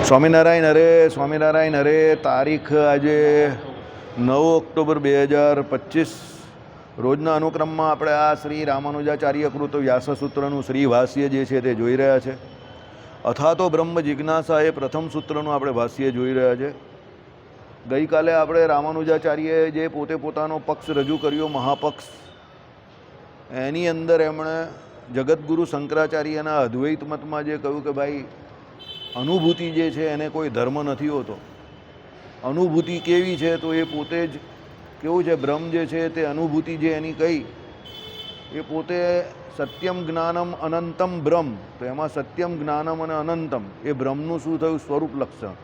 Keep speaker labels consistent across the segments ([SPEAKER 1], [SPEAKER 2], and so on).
[SPEAKER 1] સ્વામિનારાયણ હરે તારીખ આજે 9 ઓક્ટોબર 2025 રોજના અનુક્રમમાં આપણે આ શ્રી રામાનુજાચાર્ય કૃત વ્યાસસૂત્રનું શ્રી ભાષ્ય જે છે તે જોઈ રહ્યા છે. અથાતો બ્રહ્મ જિજ્ઞાસા એ પ્રથમ સૂત્રનું આપણે ભાષ્ય જોઈ રહ્યા છે. ગઈકાલે આપણે રામાનુજાચાર્યએ જે પોતે પોતાનો પક્ષ રજૂ કર્યો, મહાપક્ષ, એની અંદર એમણે જગતગુરુ શંકરાચાર્યના અદ્વૈત મતમાં જે કહ્યું કે ભાઈ અનુભૂતિ જે છે એને કોઈ ધર્મ નથી હોતો. અનુભૂતિ કેવી છે તો એ પોતે જ કેવું છે, બ્રહ્મ જે છે તે અનુભૂતિ જે એની કહી એ પોતે સત્યમ જ્ઞાનમ અનંતમ બ્રહ્મ. તો એમાં સત્યમ જ્ઞાનમ અને અનંતમ એ બ્રહ્મનું શું થયું? સ્વરૂપ લક્ષણ.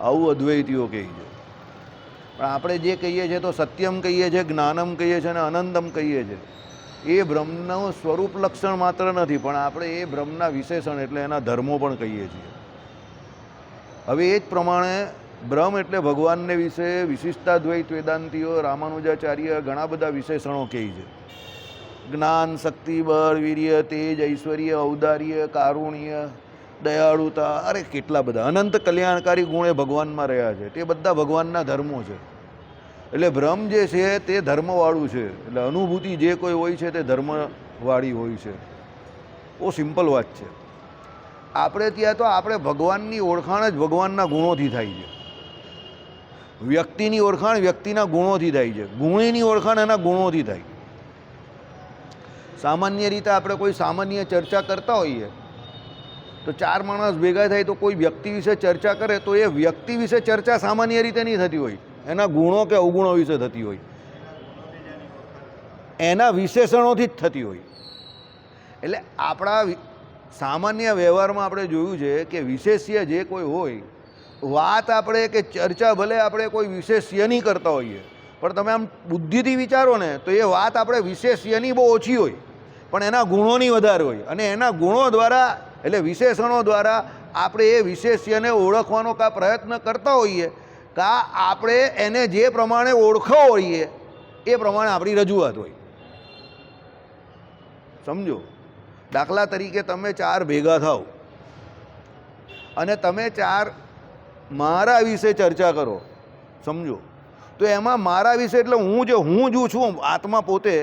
[SPEAKER 1] આવું અદ્વૈતીઓ કહે છે. પણ આપણે જે કહીએ છીએ તો સત્યમ કહીએ છીએ, જ્ઞાનમ કહીએ છીએ અને અનંતમ કહીએ છીએ. એ બ્રહ્મનું સ્વરૂપ લક્ષણ માત્ર નથી, પણ આપણે એ બ્રહ્મના વિશેષણ એટલે એના ધર્મો પણ કહીએ છીએ. હવે એ જ પ્રમાણે બ્રહ્મ એટલે ભગવાનને વિશે વિશિષ્ટાદ્વૈત વેદાંતિઓ રામાનુજાચાર્ય ઘણા બધા વિશેષણો કહે છે. જ્ઞાન, શક્તિ, બળ, વીર્ય, તેજ, ઐશ્વર્ય, ઔદાર્ય, કારુણ્ય, દયાળુતા, અરે કેટલા બધા અનંત કલ્યાણકારી ગુણ એ ભગવાનમાં રહ્યા છે. તે બધા ભગવાનના ધર્મો છે. એટલે બ્રહ્મ જે છે તે ધર્મવાળું છે. એટલે અનુભૂતિ જે કોઈ હોય છે તે ધર્મવાળી હોય છે. બહુ સિમ્પલ વાત છે. આપણે ત્યાં તો આપણે ભગવાનની ઓળખાણ જ ભગવાનના ગુણોથી થાય છે. વ્યક્તિની ઓળખાણ વ્યક્તિના ગુણોથી થાય છે. ગુણીની ઓળખાણ એના ગુણોથી થાય. સામાન્ય રીતે આપણે કોઈ સામાન્ય ચર્ચા કરતા હોઈએ તો ચાર માણસ ભેગા થાય તો કોઈ વ્યક્તિ વિશે ચર્ચા કરે તો એ વ્યક્તિ વિશે ચર્ચા સામાન્ય રીતે નહીં થતી હોય, એના ગુણો કે અવગુણો વિશે થતી હોય, એના વિશેષણોથી જ થતી હોય. એટલે આપણા સામાન્ય વ્યવહારમાં આપણે જોયું છે કે વિશેષ્ય જે કોઈ હોય, વાત આપણે કે ચર્ચા ભલે આપણે કોઈ વિશેષ્યની કરતા હોઈએ, પણ તમે આમ બુદ્ધિથી વિચારો ને તો એ વાત આપણે વિશેષ્યની બહુ ઓછી હોય, પણ એના ગુણોની વધારે હોય. અને એના ગુણો દ્વારા એટલે વિશેષણો દ્વારા આપણે એ વિશેષ્યને ઓળખવાનો કા પ્રયત્ન કરતા હોઈએ, કા આપણે એને જે પ્રમાણે ઓળખો હોઈએ એ પ્રમાણે આપણી રજૂઆત હોય. સમજો, દાખલા તરીકે તમે ચાર ભેગા થાવ અને તમે ચાર મારા વિશે ચર્ચા કરો, સમજો, તો એમાં મારા વિશે એટલે હું જ છું આત્મા પોતે,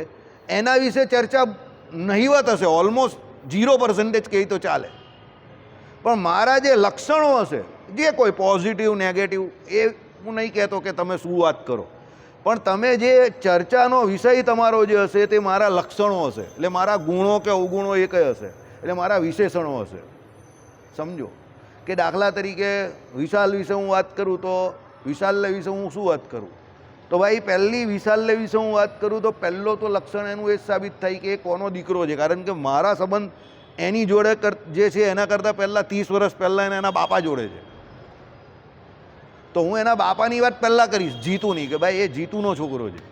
[SPEAKER 1] એના વિશે ચર્ચા નહીવત હશે, ઓલમોસ્ટ 0% કહી તો ચાલે. પણ મારા જે લક્ષણો હશે, જે કોઈ પોઝિટિવ નેગેટિવ, એ હું નહીં કહેતો કે તમે શું વાત કરો, પણ તમે જે ચર્ચાનો વિષય તમારો જે હશે તે મારા લક્ષણો હશે. એટલે મારા ગુણો કે અવગુણો એ કઈ હશે, એટલે મારા વિશેષણો હશે. સમજો કે દાખલા તરીકે વિશાલ વિશે હું વાત કરું તો વિશાલ વિશે હું શું વાત કરું? તો ભાઈ પહેલી વિશાલ વિશે હું વાત કરું તો પહેલો તો લક્ષણ એનું એ જ સાબિત થાય કે એ કોનો દીકરો છે. કારણ કે મારા સંબંધ એની જોડે જે છે એના કરતાં પહેલાં 30 વર્ષ પહેલાં એના બાપા જોડે છે. તો હું એના બાપાની વાત પહેલાં કરીશ, જીતુની, કે ભાઈ એ જીતુનો છોકરો છે.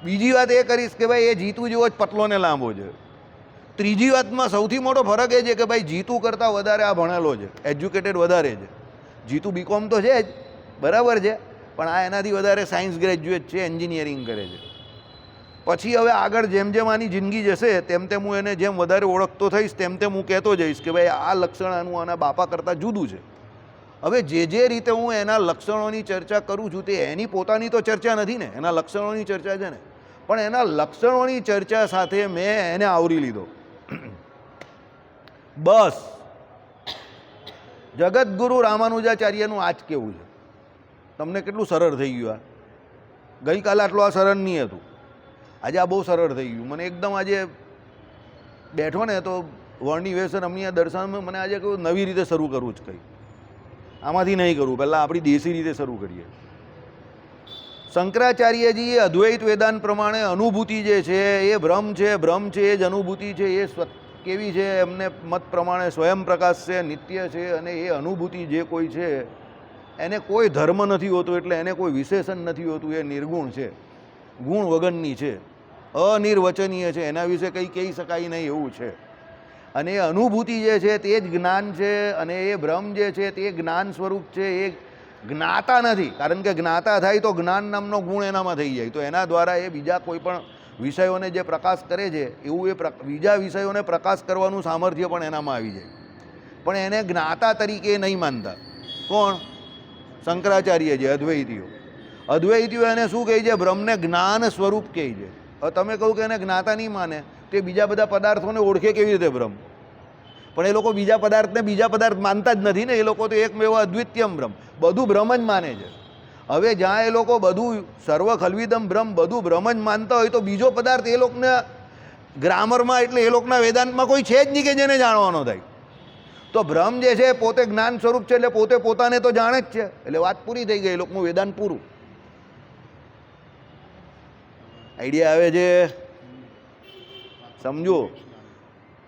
[SPEAKER 1] બીજી વાત એ કરીશ કે ભાઈ એ જીતુ જેવો જ પતલો ને લાંબો છે. ત્રીજી વાતમાં સૌથી મોટો ફરક એ છે કે ભાઈ જીતુ કરતાં વધારે આ ભણેલો છે, એજ્યુકેટેડ વધારે છે. જીતુ બીકોમ તો છે જ, બરાબર છે, પણ આ એનાથી વધારે સાયન્સ ગ્રેજ્યુએટ છે, એન્જિનિયરિંગ કરે છે. પછી હવે આગળ જેમ જેમ આની જિંદગી જશે તેમ તેમ હું એને જેમ વધારે ઓળખતો થઈશ તેમ તેમ હું કહેતો જઈશ કે ભાઈ આ લક્ષણ આનું આના બાપા કરતાં જુદું છે. હવે જે રીતે હું એના લક્ષણોની ચર્ચા કરું છું તે એની પોતાની તો ચર્ચા નથી ને, એના લક્ષણોની ચર્ચા છે ને. પણ એના લક્ષણોની ચર્ચા સાથે મેં એને આવરી લીધો. બસ જગતગુરુ રામાનુજાચાર્યનું આ જ કેવું છે. તમને કેટલું સરળ થઈ ગયું. આ ગઈકાલે આટલું આ સરળ નહીં હતું, આજે આ બહુ સરળ થઈ ગયું. મને એકદમ આજે બેઠો ને તો વર્ણિવેશન અમની દર્શનમાં મને આજે કહ્યું નવી રીતે શરૂ કરવું જ કંઈ, આમાંથી નહીં કરવું, પહેલાં આપણી દેશી રીતે શરૂ કરીએ. શંકરાચાર્યજીએ અદ્વૈત વેદાંત પ્રમાણે અનુભૂતિ જે છે એ બ્રહ્મ છે, બ્રહ્મ છે એ જ અનુભૂતિ છે. એ કેવી છે? એમને મત પ્રમાણે સ્વયં પ્રકાશ છે, નિત્ય છે, અને એ અનુભૂતિ જે કોઈ છે એને કોઈ ધર્મ નથી હોતો, એટલે એને કોઈ વિશેષણ નથી હોતું. એ નિર્ગુણ છે, ગુણ વગરની છે, અનિર્વચનીય છે, એના વિશે કંઈ કહી શકાય નહીં એવું છે. અને એ અનુભૂતિ જે છે તે જ જ્ઞાન છે. અને એ બ્રહ્મ જે છે તે જ્ઞાન સ્વરૂપ છે. એ જ્ઞાતા નથી, કારણ કે જ્ઞાતા થાય તો જ્ઞાન નામનો ગુણ એનામાં થઈ જાય, તો એના દ્વારા એ બીજા કોઈ પણ વિષયોને જે પ્રકાશ કરે છે એવું એ બીજા વિષયોને પ્રકાશ કરવાનું સામર્થ્ય પણ એનામાં આવી જાય. પણ એને જ્ઞાતા તરીકે નહીં માનતા. કોણ? શંકરાચાર્યજી, અદ્વૈતીઓ. અદ્વૈતીઓ એને શું કહે છે? બ્રહ્મને જ્ઞાન સ્વરૂપ કહે છે. હવે તમે કહું કે એને જ્ઞાતા નહીં માને, તે બીજા બધા પદાર્થોને ઓળખે કેવી રીતે બ્રહ્મ? પણ એ લોકો બીજા પદાર્થને બીજા પદાર્થ માનતા જ નથી ને. એ લોકો તો એકમેવ અદ્વિતીયમ બ્રહ્મ, બધું બ્રહ્મ જ માને છે. હવે જ્યાં એ લોકો બધું સર્વ ખલ્વિદમ બ્રહ્મ, બધું બ્રહ્મ જ માનતા હોય, તો બીજો પદાર્થ એ લોકોને ગ્રામરમાં એટલે એ લોકોના વેદાંતમાં કોઈ છે જ નહીં કે જેને જાણવાનો થાય. તો બ્રહ્મ જે છે પોતે જ્ઞાન સ્વરૂપ છે, એટલે પોતે પોતાને તો જાણે જ છે. એટલે વાત પૂરી થઈ ગઈ, એ લોકોનું વેદાંત પૂરું. આઈડિયા આવે છે? સમજો.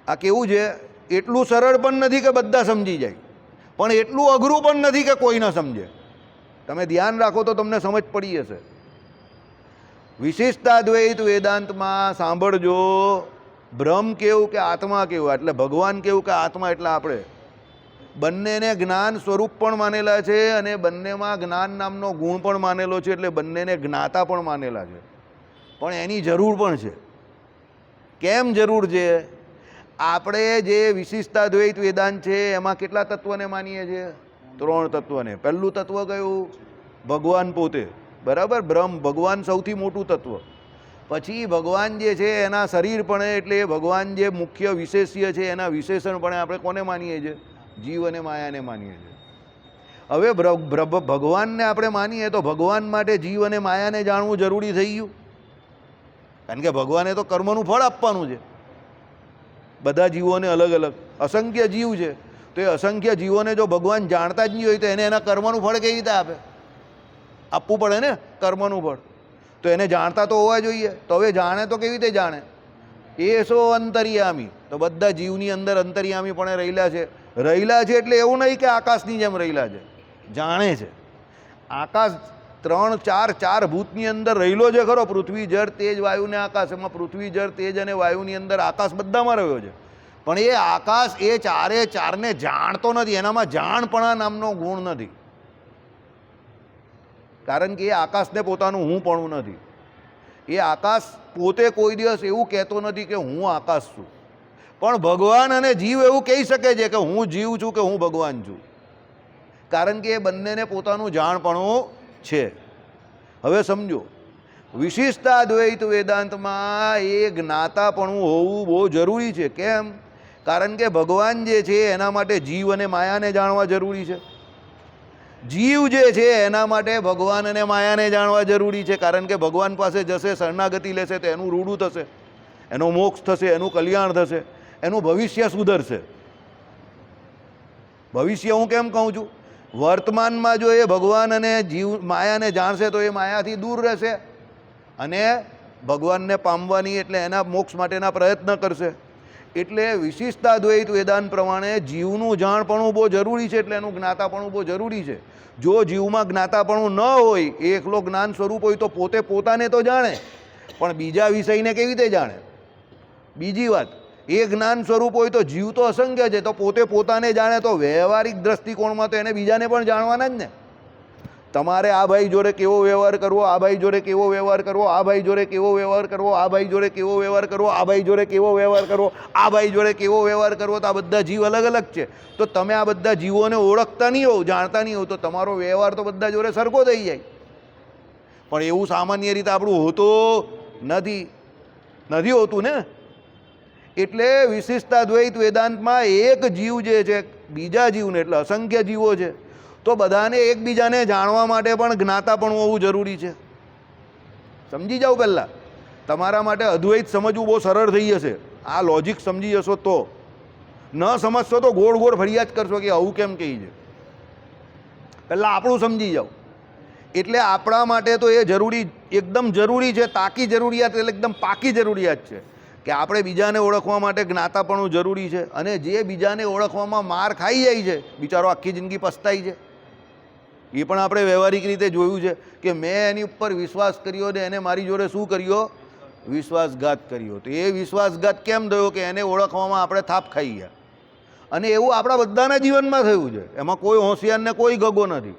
[SPEAKER 1] આ કેવું છે? એટલું સરળ પણ નથી કે બધા સમજી જાય, પણ એટલું અઘરું પણ નથી કે કોઈ ન સમજે. તમે ધ્યાન રાખો તો તમને સમજ પડી હશે. વિશિષ્ટાદ્વૈત વેદાંતમાં સાંભળજો, બ્રહ્મ કેવું કે આત્મા કેવું, એટલે ભગવાન કેવું કે આત્મા, એટલે આપણે બંનેને જ્ઞાન સ્વરૂપ પણ માનેલા છે અને બંનેમાં જ્ઞાન નામનો ગુણ પણ માનેલો છે, એટલે બંનેને જ્ઞાતા પણ માનેલા છે. પણ એની જરૂર પણ છે. કેમ જરૂર છે? આપણે જે વિશિષ્ટાદ્વૈત વેદાંત છે એમાં કેટલા તત્વને માનીએ છીએ? 3 તત્વને. પહેલું તત્વ કયું? ભગવાન પોતે, બરાબર. બ્રહ્મ, ભગવાન સૌથી મોટું તત્વ. પછી ભગવાન જે છે એના શરીરપણે, એટલે ભગવાન જે મુખ્ય વિશેષ્ય છે એના વિશેષણપણે આપણે કોને માનીએ છીએ? જીવ અને માયાને માનીએ છીએ. હવે ભગવાનને આપણે માનીએ તો ભગવાન માટે જીવ અને માયાને જાણવું જરૂરી થઈ ગયું, કારણ કે ભગવાને તો કર્મનું ફળ આપવાનું છે બધા જીવોને અલગ અલગ. અસંખ્ય જીવ છે, તો એ અસંખ્ય જીવોને જો ભગવાન જાણતા જ નહીં હોય તો એને એના કર્મનું ફળ કેવી રીતે આપે? આપવું પડે ને કર્મનું ફળ. તો એને જાણતા તો હોવા જોઈએ. તો હવે જાણે તો કેવી રીતે જાણે? એસો અંતર્યામી. તો બધા જીવની અંદર અંતર્યામી પણ રહેલા છે. રહેલા છે એટલે એવું નહીં કે આકાશની જેમ રહેલા છે, જાણે છે. આકાશ 3, 4 4 ભૂતની અંદર રહેલો છે ખરો. પૃથ્વી, જળ, તેજ, વાયુ ને આકાશ. એમાં પૃથ્વી, જળ, તેજ અને વાયુની અંદર આકાશ બધામાં રહ્યો છે. પણ એ આકાશ એ ચારે ચારને જાણતો નથી. એનામાં જાણપણા નામનો ગુણ નથી, કારણ કે એ આકાશને પોતાનું હું પણ નથી. એ આકાશ પોતે કોઈ દિવસ એવું કહેતો નથી કે હું આકાશ છું. પણ ભગવાન અને જીવ એવું કહી શકે છે કે હું જીવ છું કે હું ભગવાન છું, કારણ કે એ બંનેને પોતાનું જાણપણું છે. હવે સમજો, વિશિષ્ટાદ્વૈત વેદાંતમાં એ જ્ઞાતાપણું હોવું બહુ જરૂરી છે. કેમ? કારણ કે ભગવાન જે છે એના માટે જીવ અને માયાને જાણવા જરૂરી છે. જીવ જે છે એના માટે ભગવાન અને માયાને જાણવા જરૂરી છે, કારણ કે ભગવાન પાસે જશે, શરણાગતિ લેશે તો એનું રૂડું થશે, એનો મોક્ષ થશે, એનું કલ્યાણ થશે, એનું ભવિષ્ય સુધરશે. ભવિષ્ય હું કેમ કહું છું? વર્તમાનમાં જો એ ભગવાન અને જીવ માયાને જાણશે તો એ માયાથી દૂર રહેશે અને ભગવાનને પામવાની, એટલે એના મોક્ષ માટેના પ્રયત્ન કરશે. એટલે વિશિષ્ટાદ્વૈત વેદાંત પ્રમાણે જીવનું જાણપણું બહુ જરૂરી છે, એટલે એનું જ્ઞાતાપણું બહુ જરૂરી છે. જો જીવમાં જ્ઞાતાપણું ન હોય, એ એકલો જ્ઞાન સ્વરૂપ હોય તો પોતે પોતાને તો જાણે, પણ બીજા વિષયને કેવી રીતે જાણે? બીજી વાત, એ જ્ઞાન સ્વરૂપ હોય તો જીવ તો અસંખ્ય છે, તો પોતે પોતાને જાણે તો વ્યવહારિક દ્રષ્ટિકોણમાં તો એને બીજાને પણ જાણવાના જ ને. તમારે આ ભાઈ જોડે કેવો વ્યવહાર કરવો, આ ભાઈ જોડે કેવો વ્યવહાર કરવો, આ ભાઈ જોડે કેવો વ્યવહાર કરવો, આ ભાઈ જોડે કેવો વ્યવહાર કરવો, આ ભાઈ જોડે કેવો વ્યવહાર કરવો, આ ભાઈ જોડે કેવો વ્યવહાર કરવો, તો આ બધા જીવ અલગ અલગ છે. તો તમે આ બધા જીવોને ઓળખતા નહીં હોવ, જાણતા નહીં હોવ, તો તમારો વ્યવહાર તો બધા જોડે સરખો થઈ જાય. પણ એવું સામાન્ય રીતે આપણું હોતું નથી હોતું ને. એટલે વિશિષ્ટાદ્વૈત વેદાંતમાં એક જીવ જે છે બીજા જીવને, એટલે અસંખ્ય જીવો છે, તો બધાને એકબીજાને જાણવા માટે પણ જ્ઞાતાપણું હોવું જરૂરી છે. સમજી જાઓ. પહેલાં તમારા માટે અદ્વૈત સમજવું બહુ સરળ થઈ જશે. આ લોજિક સમજી જશો તો. ન સમજશો તો ગોળ ગોળ ફરિયાદ કરશો કે આવું કેમ કહી છે. પહેલાં આપણું સમજી જાઓ. એટલે આપણા માટે તો એ જરૂરી, એકદમ જરૂરી છે. તાકી જરૂરિયાત, એટલે એકદમ પાકી જરૂરિયાત છે કે આપણે બીજાને ઓળખવા માટે જ્ઞાતાપણું જરૂરી છે. અને જે બીજાને ઓળખવામાં માર ખાઈ જાય છે, બિચારો આખી જિંદગી પસ્તાય છે. એ પણ આપણે વ્યવહારિક રીતે જોયું છે કે મેં એની ઉપર વિશ્વાસ કર્યો ને એને મારી જોડે શું કર્યો? વિશ્વાસઘાત કર્યો. તો એ વિશ્વાસઘાત કેમ થયો? કે એને ઓળખવામાં આપણે થાપ ખાઈ ગયા. અને એવું આપણા બધાના જીવનમાં થયું છે. એમાં કોઈ હોશિયારને કોઈ ગગો નથી.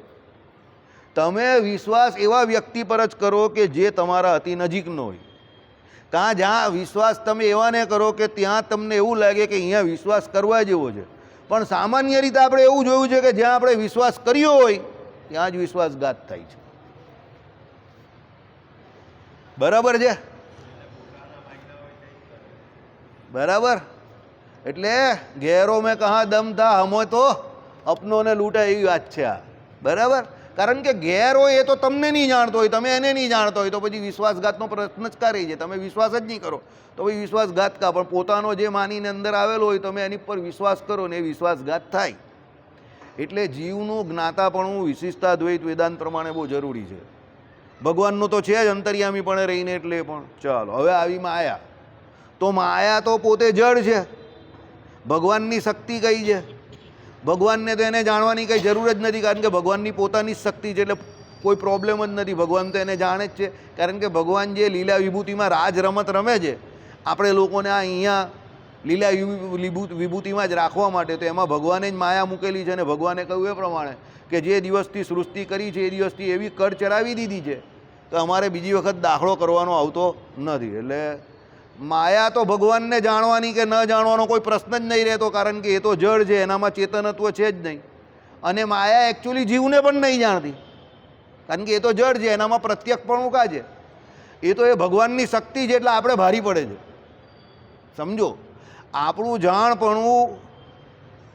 [SPEAKER 1] તમે વિશ્વાસ એવા વ્યક્તિ પર જ કરો કે જે તમારા અતિ નજીકનો હોય. જ્યાં વિશ્વાસ તમે એવાને કરો કે ત્યાં તમને એવું લાગે કે અહીંયા વિશ્વાસ કરવા જેવો છે, પણ સામાન્ય રીતે આપણે એવું જોયું છે કે જ્યાં આપણે વિશ્વાસ કર્યો હોય ત્યાં જ વિશ્વાસઘાત થાય છે. બરાબર છે, બરાબર. એટલે ઘેરો મેં કહા દમ થા હમો તો અપનોને લૂંટા એવી વાત છે આ. બરાબર. કારણ કે ઘેર હોય એ તો તમને નહીં જાણતો હોય, તમે એને નહીં જાણતો હોય, તો પછી વિશ્વાસઘાતનો પ્રશ્ન જ કાઢી છે. તમે વિશ્વાસ જ નહીં કરો તો પછી વિશ્વાસઘાત કા. પણ પોતાનો જે માનીને અંદર આવેલો હોય તમે એની પર વિશ્વાસ કરો ને એ વિશ્વાસઘાત થાય. એટલે જીવનું જ્ઞાતાપણું વિશિષ્ટા દ્વૈત વેદાંત પ્રમાણે બહુ જરૂરી છે. ભગવાનનું તો છે જ અંતર્યામી પણ રહીને, એટલે પણ ચાલો હવે આવી માયા. તો માયા તો પોતે જડ છે, ભગવાનની શક્તિ કઈ છે? ભગવાનને તો એને જાણવાની કંઈ જરૂર જ નથી, કારણ કે ભગવાનની પોતાની જ શક્તિ છે, એટલે કોઈ પ્રોબ્લેમ જ નથી. ભગવાન તો એને જાણે જ છે, કારણ કે ભગવાન જે લીલા વિભૂતિમાં રાજ રમત રમે છે આપણે લોકોને આ અહીંયા લીલા વિભૂતિમાં જ રાખવા માટે, તો એમાં ભગવાને જ માયા મૂકેલી છે. અને ભગવાને કહ્યું એ પ્રમાણે કે જે દિવસથી સૃષ્ટિ કરી છે એ દિવસથી એવી કર ચડાવી દીધી છે કે અમારે બીજી વખત દાખલો કરવાનો આવતો નથી. એટલે માયા તો ભગવાનને જાણવાની કે ન જાણવાનો કોઈ પ્રશ્ન જ નહીં રહેતો, કારણ કે એ તો જળ છે, એનામાં ચેતનત્વ છે જ નહીં. અને માયા એકચ્યુઅલી જીવને પણ નહીં જાણતી, કારણ કે એ તો જળ છે, એનામાં પ્રત્યક્ષપણું કા છે. એ તો એ ભગવાનની શક્તિ છે, એટલે આપણે ભારી પડે છે. સમજો, આપણું જાણપણું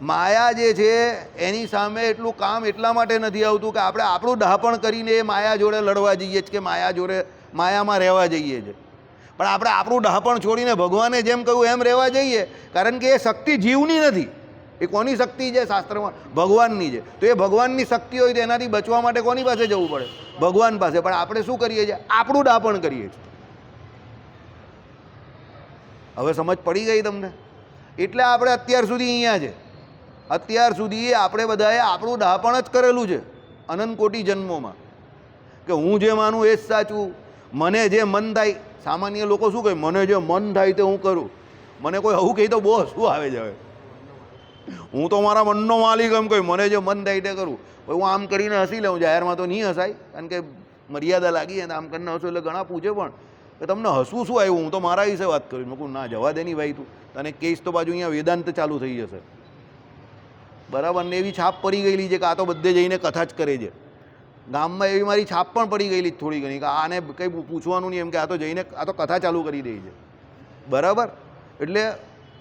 [SPEAKER 1] માયા જે છે એની સામે એટલું કામ એટલા માટે નથી આવતું કે આપણે આપણું ડહાપણ કરીને એ માયા જોડે લડવા જઈએ છીએ, કે માયા જોડે માયામાં રહેવા જઈએ છીએ. પણ આપણે આપણું ડહાપણ છોડીને ભગવાને જેમ કહ્યું એમ રહેવા જઈએ, કારણ કે એ શક્તિ જીવની નથી. એ કોની શક્તિ છે? શાસ્ત્રમાં ભગવાનની છે. તો એ ભગવાનની શક્તિ હોય તો એનાથી બચવા માટે કોની પાસે જવું પડે? ભગવાન પાસે. પણ આપણે શું કરીએ છીએ? આપણું ડહાપણ કરીએ છીએ. હવે સમજ પડી ગઈ તમને? એટલે આપણે અત્યાર સુધી અહીંયા છે. અત્યાર સુધી આપણે બધાએ આપણું ડહાપણ જ કરેલું છે અનંત કોટી જન્મોમાં, કે હું જે માનું એ જ સાચું, મને જે મન થાય. સામાન્ય લોકો શું કહે? મને જે મન થાય તે હું કરું. મને કોઈ આવું કહી તો બહુ શું આવે છે? હવે હું તો મારા મનનો માલિક એમ કહ્યું, મને જે મન થાય તે કરું. હું આમ કરીને હસી લઉં, જાહેરમાં તો નહીં હસાય, કારણ કે મર્યાદા લાગી. અને આમ કરીને હસું એટલે ઘણા પૂછે પણ કે તમને હસવું શું આવ્યું? હું તો મારા વિશે વાત કરું. મેં કહું ના, જવા દે નહીં ભાઈ, તું તને કહીશ તો બાજુ અહીંયા વેદાંત ચાલુ થઈ જશે. બરાબર ને? એવી છાપ પડી ગયેલી છે કે આ તો બધે જઈને કથા જ કરે છે. ગામમાં એવી મારી છાપ પણ પડી ગયેલી થોડી ઘણી, કે આને કંઈ પૂછવાનું નહીં, એમ કે આ તો જઈને આ તો કથા ચાલુ કરી દે છે. બરાબર. એટલે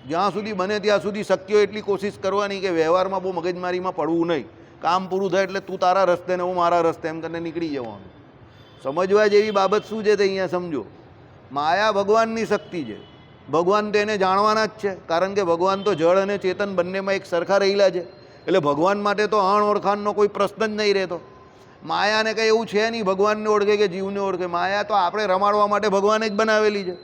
[SPEAKER 1] જ્યાં સુધી બને ત્યાં સુધી શક્ય એટલી કોશિશ કરવાની કે વ્યવહારમાં બહુ મગજમારીમાં પડવું નહીં. કામ પૂરું થાય એટલે તું તારા રસ્તે ને હું મારા રસ્તે, એમ કરીને નીકળી જવાનું. સમજવા જેવી બાબત શું છે તે અહીંયા સમજો. માયા ભગવાનની શક્તિ છે. ભગવાન તો એને જાણવાના જ છે, કારણ કે ભગવાન તો જળ અને ચેતન બંનેમાં એક સરખા રહેલા છે. એટલે ભગવાન માટે તો અણ ઓળખાણનો કોઈ પ્રશ્ન જ નહીં રહેતો. માયાને કંઈ એવું છે નહીં ભગવાનને ઓળખે કે જીવને ઓળખે. માયા તો આપણે રમાડવા માટે ભગવાને જ બનાવેલી છે.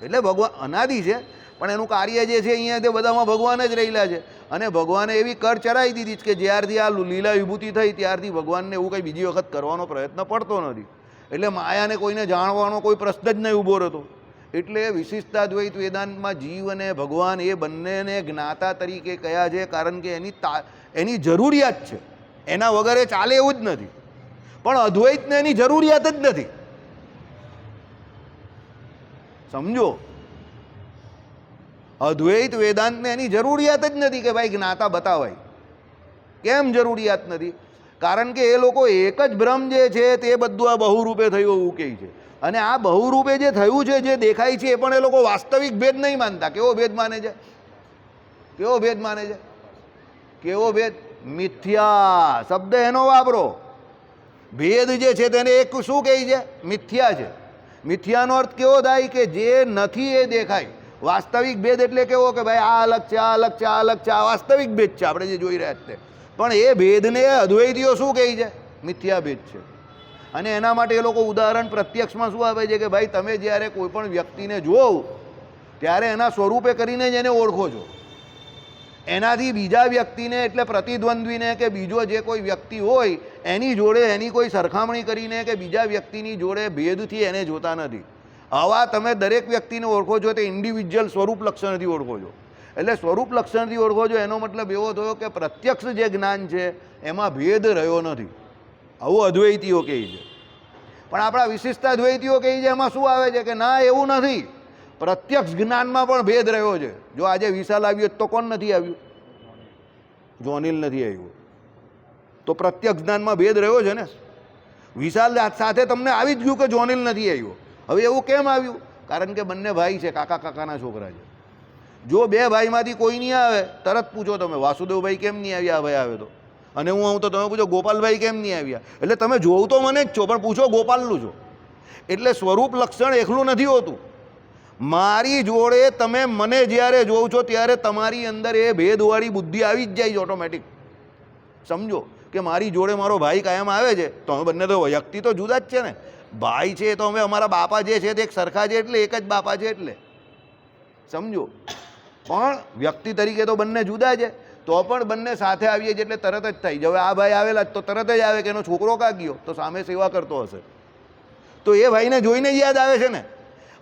[SPEAKER 1] એટલે ભગવાન અનાદિ છે, પણ એનું કાર્ય જે છે અહીંયા તે બધામાં ભગવાન જ રહેલા છે. અને ભગવાને એવી કર ચડાવી દીધી કે જ્યારથી આ લીલા વિભૂતિ થઈ ત્યારથી ભગવાનને એવું કંઈ બીજી વખત કરવાનો પ્રયત્ન પડતો નથી. એટલે માયાને કોઈને જાણવાનો કોઈ પ્રશ્ન જ નહીં ઊભો રહેતો. એટલે વિશિષ્ટાદ્વૈત વેદાંતમાં જીવ અને ભગવાન એ બંનેને જ્ઞાતા તરીકે કયા છે, કારણ કે એની જરૂરિયાત છે. એના વગર એ ચાલે એવું જ નથી. પણ અદ્વૈતને એની જરૂરિયાત જ નથી. સમજો, અદ્વૈત વેદાંતને એની જરૂરિયાત જ નથી કે ભાઈ જ્ઞાતા બતાવાય. કેમ જરૂરિયાત નથી? કારણ કે એ લોકો એક જ બ્રહ્મ જે છે તે બધું આ બહુરૂપે થયું એવું કહે છે. અને આ બહુરૂપે જે થયું છે, જે દેખાય છે, એ પણ એ લોકો વાસ્તવિક ભેદ નહીં માનતા. કેવો ભેદ માને છે? કેવો ભેદ માને છે? કેવો ભેદ? મિથ્યા શબ્દ એનો વાપરો. ભેદ જે છે તેને એક શું કહે છે? મિથ્યા છે. મિથ્યાનો અર્થ કેવો થાય? કે જે નથી એ દેખાય. વાસ્તવિક ભેદ એટલે કેવો? કે ભાઈ આ અલગ છે, આ અલગ છે, આ અલગ છે, આ વાસ્તવિક ભેદ છે આપણે જે જોઈ રહ્યા છીએ. પણ એ ભેદને અદ્વૈતીઓ શું કહે છે? મિથ્યા ભેદ છે. અને એના માટે એ લોકો ઉદાહરણ પ્રત્યક્ષમાં શું આપે છે? કે ભાઈ તમે જ્યારે કોઈ પણ વ્યક્તિને જોવો ત્યારે એના સ્વરૂપે કરીને જ એને ઓળખો છો. એનાથી બીજા વ્યક્તિને એટલે પ્રતિદ્વંદ્વીને કે બીજો જે કોઈ વ્યક્તિ હોય એની જોડે એની કોઈ સરખામણી કરીને કે બીજા વ્યક્તિની જોડે ભેદથી એને જોતા નથી. આવા તમે દરેક વ્યક્તિને ઓળખો છો તે ઇન્ડિવિજ્યુઅલ સ્વરૂપ લક્ષણથી ઓળખો છો. એટલે સ્વરૂપ લક્ષણથી ઓળખો છો એનો મતલબ એવો થયો કે પ્રત્યક્ષ જે જ્ઞાન છે એમાં ભેદ રહ્યો નથી. આવું અદ્વૈતીઓ કહે છે. પણ આપણા વિશિષ્ટાદ્વૈતીઓ કહે છે એમાં શું આવે છે? કે ના, એવું નથી. પ્રત્યક્ષ જ્ઞાનમાં પણ ભેદ રહ્યો છે. જો આજે વિશાલ આવ્યો તો કોણ નથી આવ્યું? જો અનિલ નથી આવ્યો તો પ્રત્યક્ષ જ્ઞાનમાં ભેદ રહ્યો છે ને. વિશાલ સાથે તમને આવી જ ગયું કે જો અનિલ નથી આવ્યો. હવે એવું કેમ આવ્યું? કારણ કે બંને ભાઈ છે, કાકા કાકાના છોકરા છે. જો બે ભાઈમાંથી કોઈ નહીં આવે, તરત પૂછો તમે વાસુદેવભાઈ કેમ નહીં આવ્યા? આ ભાઈ આવે તો, અને હું આવું તો તમે પૂછો ગોપાલભાઈ કેમ નહીં આવ્યા? એટલે તમે જોવું તો મને જ છો, પણ પૂછો ગોપાલનું છો. એટલે સ્વરૂપ લક્ષણ એકલું નથી હોતું. મારી જોડે તમે મને જ્યારે જોઉં છો ત્યારે તમારી અંદર એ ભેદવાળી બુદ્ધિ આવી જ જાય છે ઓટોમેટિક. સમજો કે મારી જોડે મારો ભાઈ કાયમ આવે છે, તો અમે બંને તો વ્યક્તિ તો જુદા જ છે ને. ભાઈ છે તો અમે અમારા બાપા જે છે તે એક સરખા છે, એટલે એક જ બાપા છે એટલે સમજો. પણ વ્યક્તિ તરીકે તો બંને જુદા છે, તો પણ બંને સાથે આવીએ છીએ એટલે તરત જ થાય. હવે આ ભાઈ આવેલા તો તરત જ આવે કે એનો છોકરો કા ગયો, તો સામે સેવા કરતો હશે, તો એ ભાઈને જોઈને જ યાદ આવે છે ને.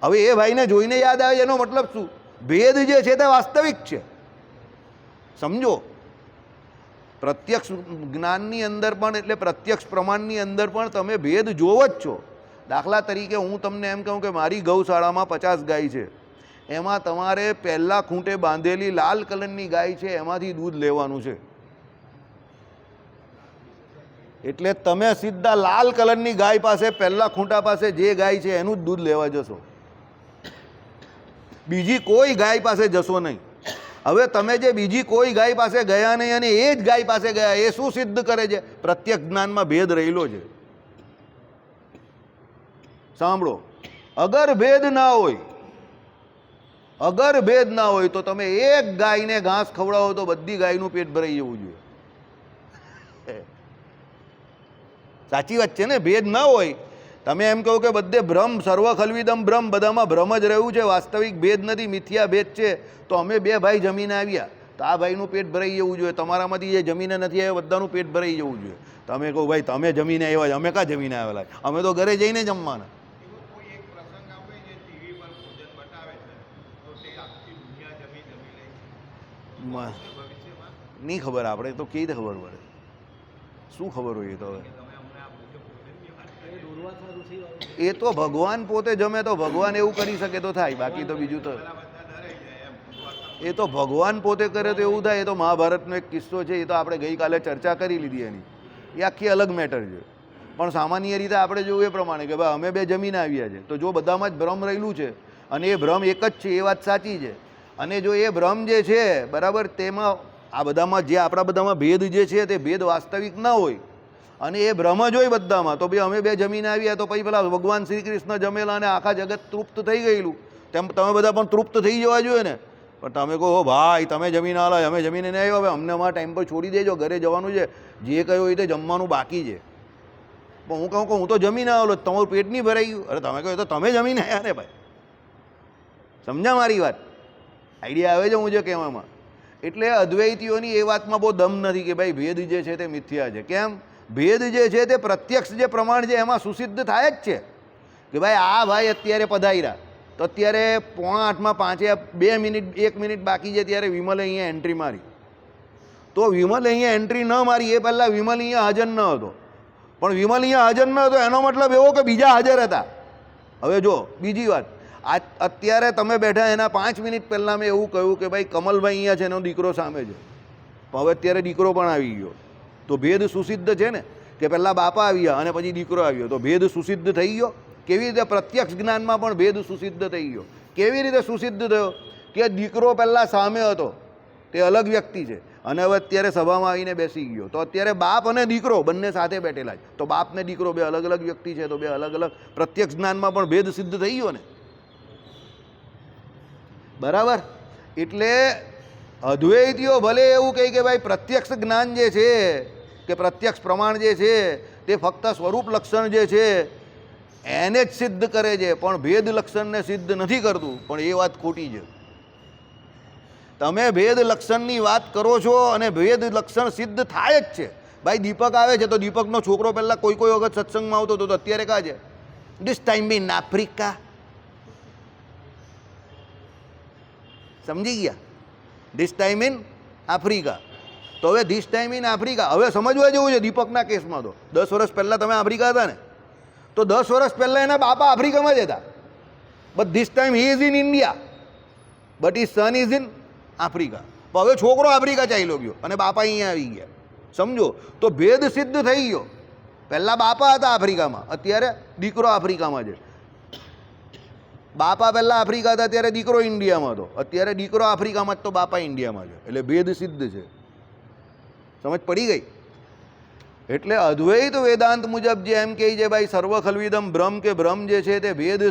[SPEAKER 1] હવે એ ભાઈને જોઈને યાદ આવે એનો મતલબ શું? ભેદ જે છે તે વાસ્તવિક છે. સમજો, પ્રત્યક્ષ જ્ઞાનની અંદર પણ એટલે પ્રત્યક્ષ પ્રમાણની અંદર પણ તમે ભેદ જોવો જ છો. દાખલા તરીકે હું તમને એમ કહું કે મારી ગૌશાળામાં 50 ગાય છે, એમાં તમારે પહેલાં ખૂંટે બાંધેલી લાલ કલરની ગાય છે એમાંથી દૂધ લેવાનું છે. એટલે તમે સીધા લાલ કલરની ગાય પાસે, પહેલા ખૂંટા પાસે જે ગાય છે એનું જ દૂધ લેવા જશો, બીજી કોઈ ગાય પાસે જશો નહીં. હવે તમે જે બીજી કોઈ ગાય પાસે ગયા નહીં અને એ જ ગાય પાસે ગયા, એ શું સિદ્ધ કરે છે? પ્રત્યક્ષ જ્ઞાનમાં ભેદ રહેલો છે. સાંભળો, અગર ભેદ ના હોય, અગર ભેદ ના હોય તો તમે એક ગાયને ઘાસ ખવડાવો તો બધી ગાયનું પેટ ભરાઈ જવું જોઈએ. સાચી વાત છે ને? ભેદ ના હોય. તમે એમ કહો કે બધે ભ્રમ, સર્વ ખલવિદમ બ્રહ્મ, બધામાં ભ્રમ જ રહ્યું છે, વાસ્તવિક ભેદ નથી, મિથ્યા ભેદ છે, તો અમે બે ભાઈ જમીને આવ્યા તો આ ભાઈનું પેટ ભરાઈ જવું જોઈએ, તમારામાંથી જે જમીને નથી આવ્યા બધાનું પેટ ભરાઈ જવું જોઈએ. તમે કહો ભાઈ તમે જમીને આવ્યા છો, અમે કાં જમીને આવેલા, અમે તો ઘરે જઈને જમવાના. નહીં ખબર, આપણે તો કેવી રીતે ખબર પડે? શું ખબર હોય? તો એ તો ભગવાન પોતે જમે તો ભગવાન એવું કરી શકે તો થાય, બાકી તો બીજું તો એ તો ભગવાન પોતે કરે તો એવું થાય. એ તો મહાભારતનો એક કિસ્સો છે, એ તો આપણે ગઈકાલે ચર્ચા કરી લીધી એની, એ આખી અલગ મેટર છે. પણ સામાન્ય રીતે આપણે જોવું એ પ્રમાણે કે ભાઈ અમે બે જમીને આવ્યા છે, તો જો બધામાં જ ભ્રમ રહેલું છે અને એ ભ્રમ એક જ છે, એ વાત સાચી છે. અને જો એ ભ્રમ જે છે બરાબર, તેમાં આ બધામાં જે આપણા બધામાં ભેદ જે છે તે ભેદ વાસ્તવિક ના હોય અને એ ભ્રમ જ હોય બધામાં, તો ભાઈ અમે બે જમીને આવ્યા તો પછી પેલા ભગવાન શ્રી કૃષ્ણ જમેલા અને આખા જગત તૃપ્ત થઈ ગયેલું, તેમ તમે બધા પણ તૃપ્ત થઈ જવા જોઈએ ને. પણ તમે કહો ભાઈ તમે જમીને આલા, અમે જમીને નહીં આવ્યો, હવે અમને અમારા ટાઈમ પર છોડી દેજો, ઘરે જવાનું છે, જે કહ્યું એ તો જમવાનું બાકી છે. પણ હું કહું કે હું તો જમીને આવેલો, તમારું પેટ નહીં ભરાઈ ગયું? અરે તમે કહો તો તમે જમીને આવ્યા ને ભાઈ. સમજ્યા મારી વાત? આઈડિયા આવે છે હું જે કહેવામાં? એટલે અદ્વૈતીઓની એ વાતમાં બહુ દમ નથી કે ભાઈ ભેદ જે છે તે મિથ્યા છે. કેમ? ભેદ જે છે તે પ્રત્યક્ષ જે પ્રમાણ છે એમાં સુસિદ્ધ થાય જ છે કે ભાઈ આ ભાઈ અત્યારે પધાર્યા તો અત્યારે 7:45 2 મિનિટ 1 મિનિટ બાકી છે ત્યારે વિમલે અહીંયા એન્ટ્રી મારી, તો વિમલ અહીંયા એન્ટ્રી ન મારી એ પહેલાં વિમલ અહીંયા હાજર ન હતો, પણ વિમલ અહીંયા હાજર ન હતો એનો મતલબ એવો કે બીજા હાજર હતા. હવે જો બીજી વાત, અત્યારે તમે બેઠા એના 5 મિનિટ પહેલાં મેં એવું કહ્યું કે ભાઈ કમલભાઈ અહીંયા છે, એનો દીકરો સામે છે, હવે અત્યારે દીકરો પણ આવી ગયો, તો ભેદ સુસિદ્ધ છે ને કે પહેલાં બાપા આવ્યા અને પછી દીકરો આવ્યો, તો ભેદ સુસિદ્ધ થઈ ગયો. કેવી રીતે? પ્રત્યક્ષ જ્ઞાનમાં પણ ભેદ સુસિદ્ધ થઈ ગયો. કેવી રીતે સુસિદ્ધ થયો? કે દીકરો પહેલાં સામે હતો, તે અલગ વ્યક્તિ છે, અને હવે અત્યારે સભામાં આવીને બેસી ગયો, તો અત્યારે બાપ અને દીકરો બંને સાથે બેઠેલા છે, તો બાપ ને દીકરો બે અલગ અલગ વ્યક્તિ છે, તો બે અલગ અલગ પ્રત્યક્ષ જ્ઞાનમાં પણ ભેદ સિદ્ધ થઈ ગયો ને, બરાબર? એટલે અદ્વૈતીઓ ભલે એવું કહે કે ભાઈ પ્રત્યક્ષ જ્ઞાન જે છે કે પ્રત્યક્ષ પ્રમાણ જે છે તે ફક્ત સ્વરૂપ લક્ષણ જે છે એને જ સિદ્ધ કરે છે, પણ ભેદ લક્ષણને સિદ્ધ નથી કરતું, પણ એ વાત ખોટી છે. તમે ભેદ લક્ષણની વાત કરો છો અને ભેદ લક્ષણ સિદ્ધ થાય જ છે. ભાઈ દીપક આવે છે તો દીપકનો છોકરો પહેલાં કોઈ વખત સત્સંગમાં આવતો હતો, તો અત્યારે કાં છે? This time in Africa. સમજી ગયા? This time in Africa. તો હવે ધીસ ટાઈમ ઇન આફ્રિકા હવે સમજવા જેવું છે. દીપકના કેસમાં તો 10 વર્ષ પહેલાં તમે આફ્રિકા હતા ને, તો 10 વર્ષ પહેલાં એના બાપા આફ્રિકામાં જ હતા, but this time he is in India, but his son is in Africa. હવે છોકરો આફ્રિકા ચાલ્યો ગયો અને બાપા અહીંયા આવી ગયા, સમજો તો ભેદ સિદ્ધ થઈ ગયો. પહેલાં બાપા હતા આફ્રિકામાં, અત્યારે દીકરો આફ્રિકામાં છે. બાપા પહેલાં આફ્રિકા હતા, અત્યારે દીકરો ઇન્ડિયામાં હતો. અત્યારે દીકરો આફ્રિકામાં જ તો બાપા ઇન્ડિયામાં છે. એટલે ભેદ સિદ્ધ છે. સમજ પડી ગઈ? એટલે અદ્વૈત વેદાંત મુજબ જે એમ કહે છે ભાઈ સર્વ ખલ્વિદમ બ્રહ્મ, કે બ્રહ્મ જે છે તે ભેદ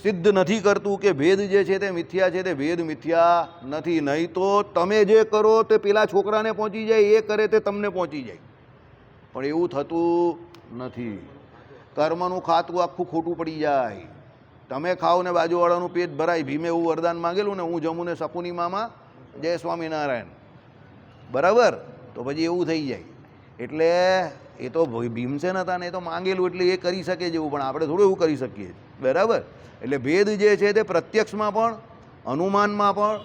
[SPEAKER 1] સિદ્ધ નથી કરતું, કે ભેદ જે છે તે મિથ્યા છે, તે ભેદ મિથ્યા નથી. નહીં તો તમે જે કરો તે પેલા છોકરાને પહોંચી જાય, એ કરે તે તમને પહોંચી જાય. પણ એવું થતું નથી. કર્મનું ખાતું આખું ખોટું પડી જાય. તમે ખાઓ ને બાજુવાળાનું પેટ ભરાય. ભીમે એવું વરદાન માંગેલું ને, હું જમું ને શકુની મામા જય સ્વામિનારાયણ, બરાબર? તો પછી એવું થઈ જાય. એટલે એ તો ભીમસેન હતા ને, એ તો માંગેલું એટલે એ કરી શકે જેવું, પણ આપણે થોડું એવું કરી શકીએ, બરાબર? એટલે ભેદ જે છે તે પ્રત્યક્ષમાં પણ અનુમાનમાં પણ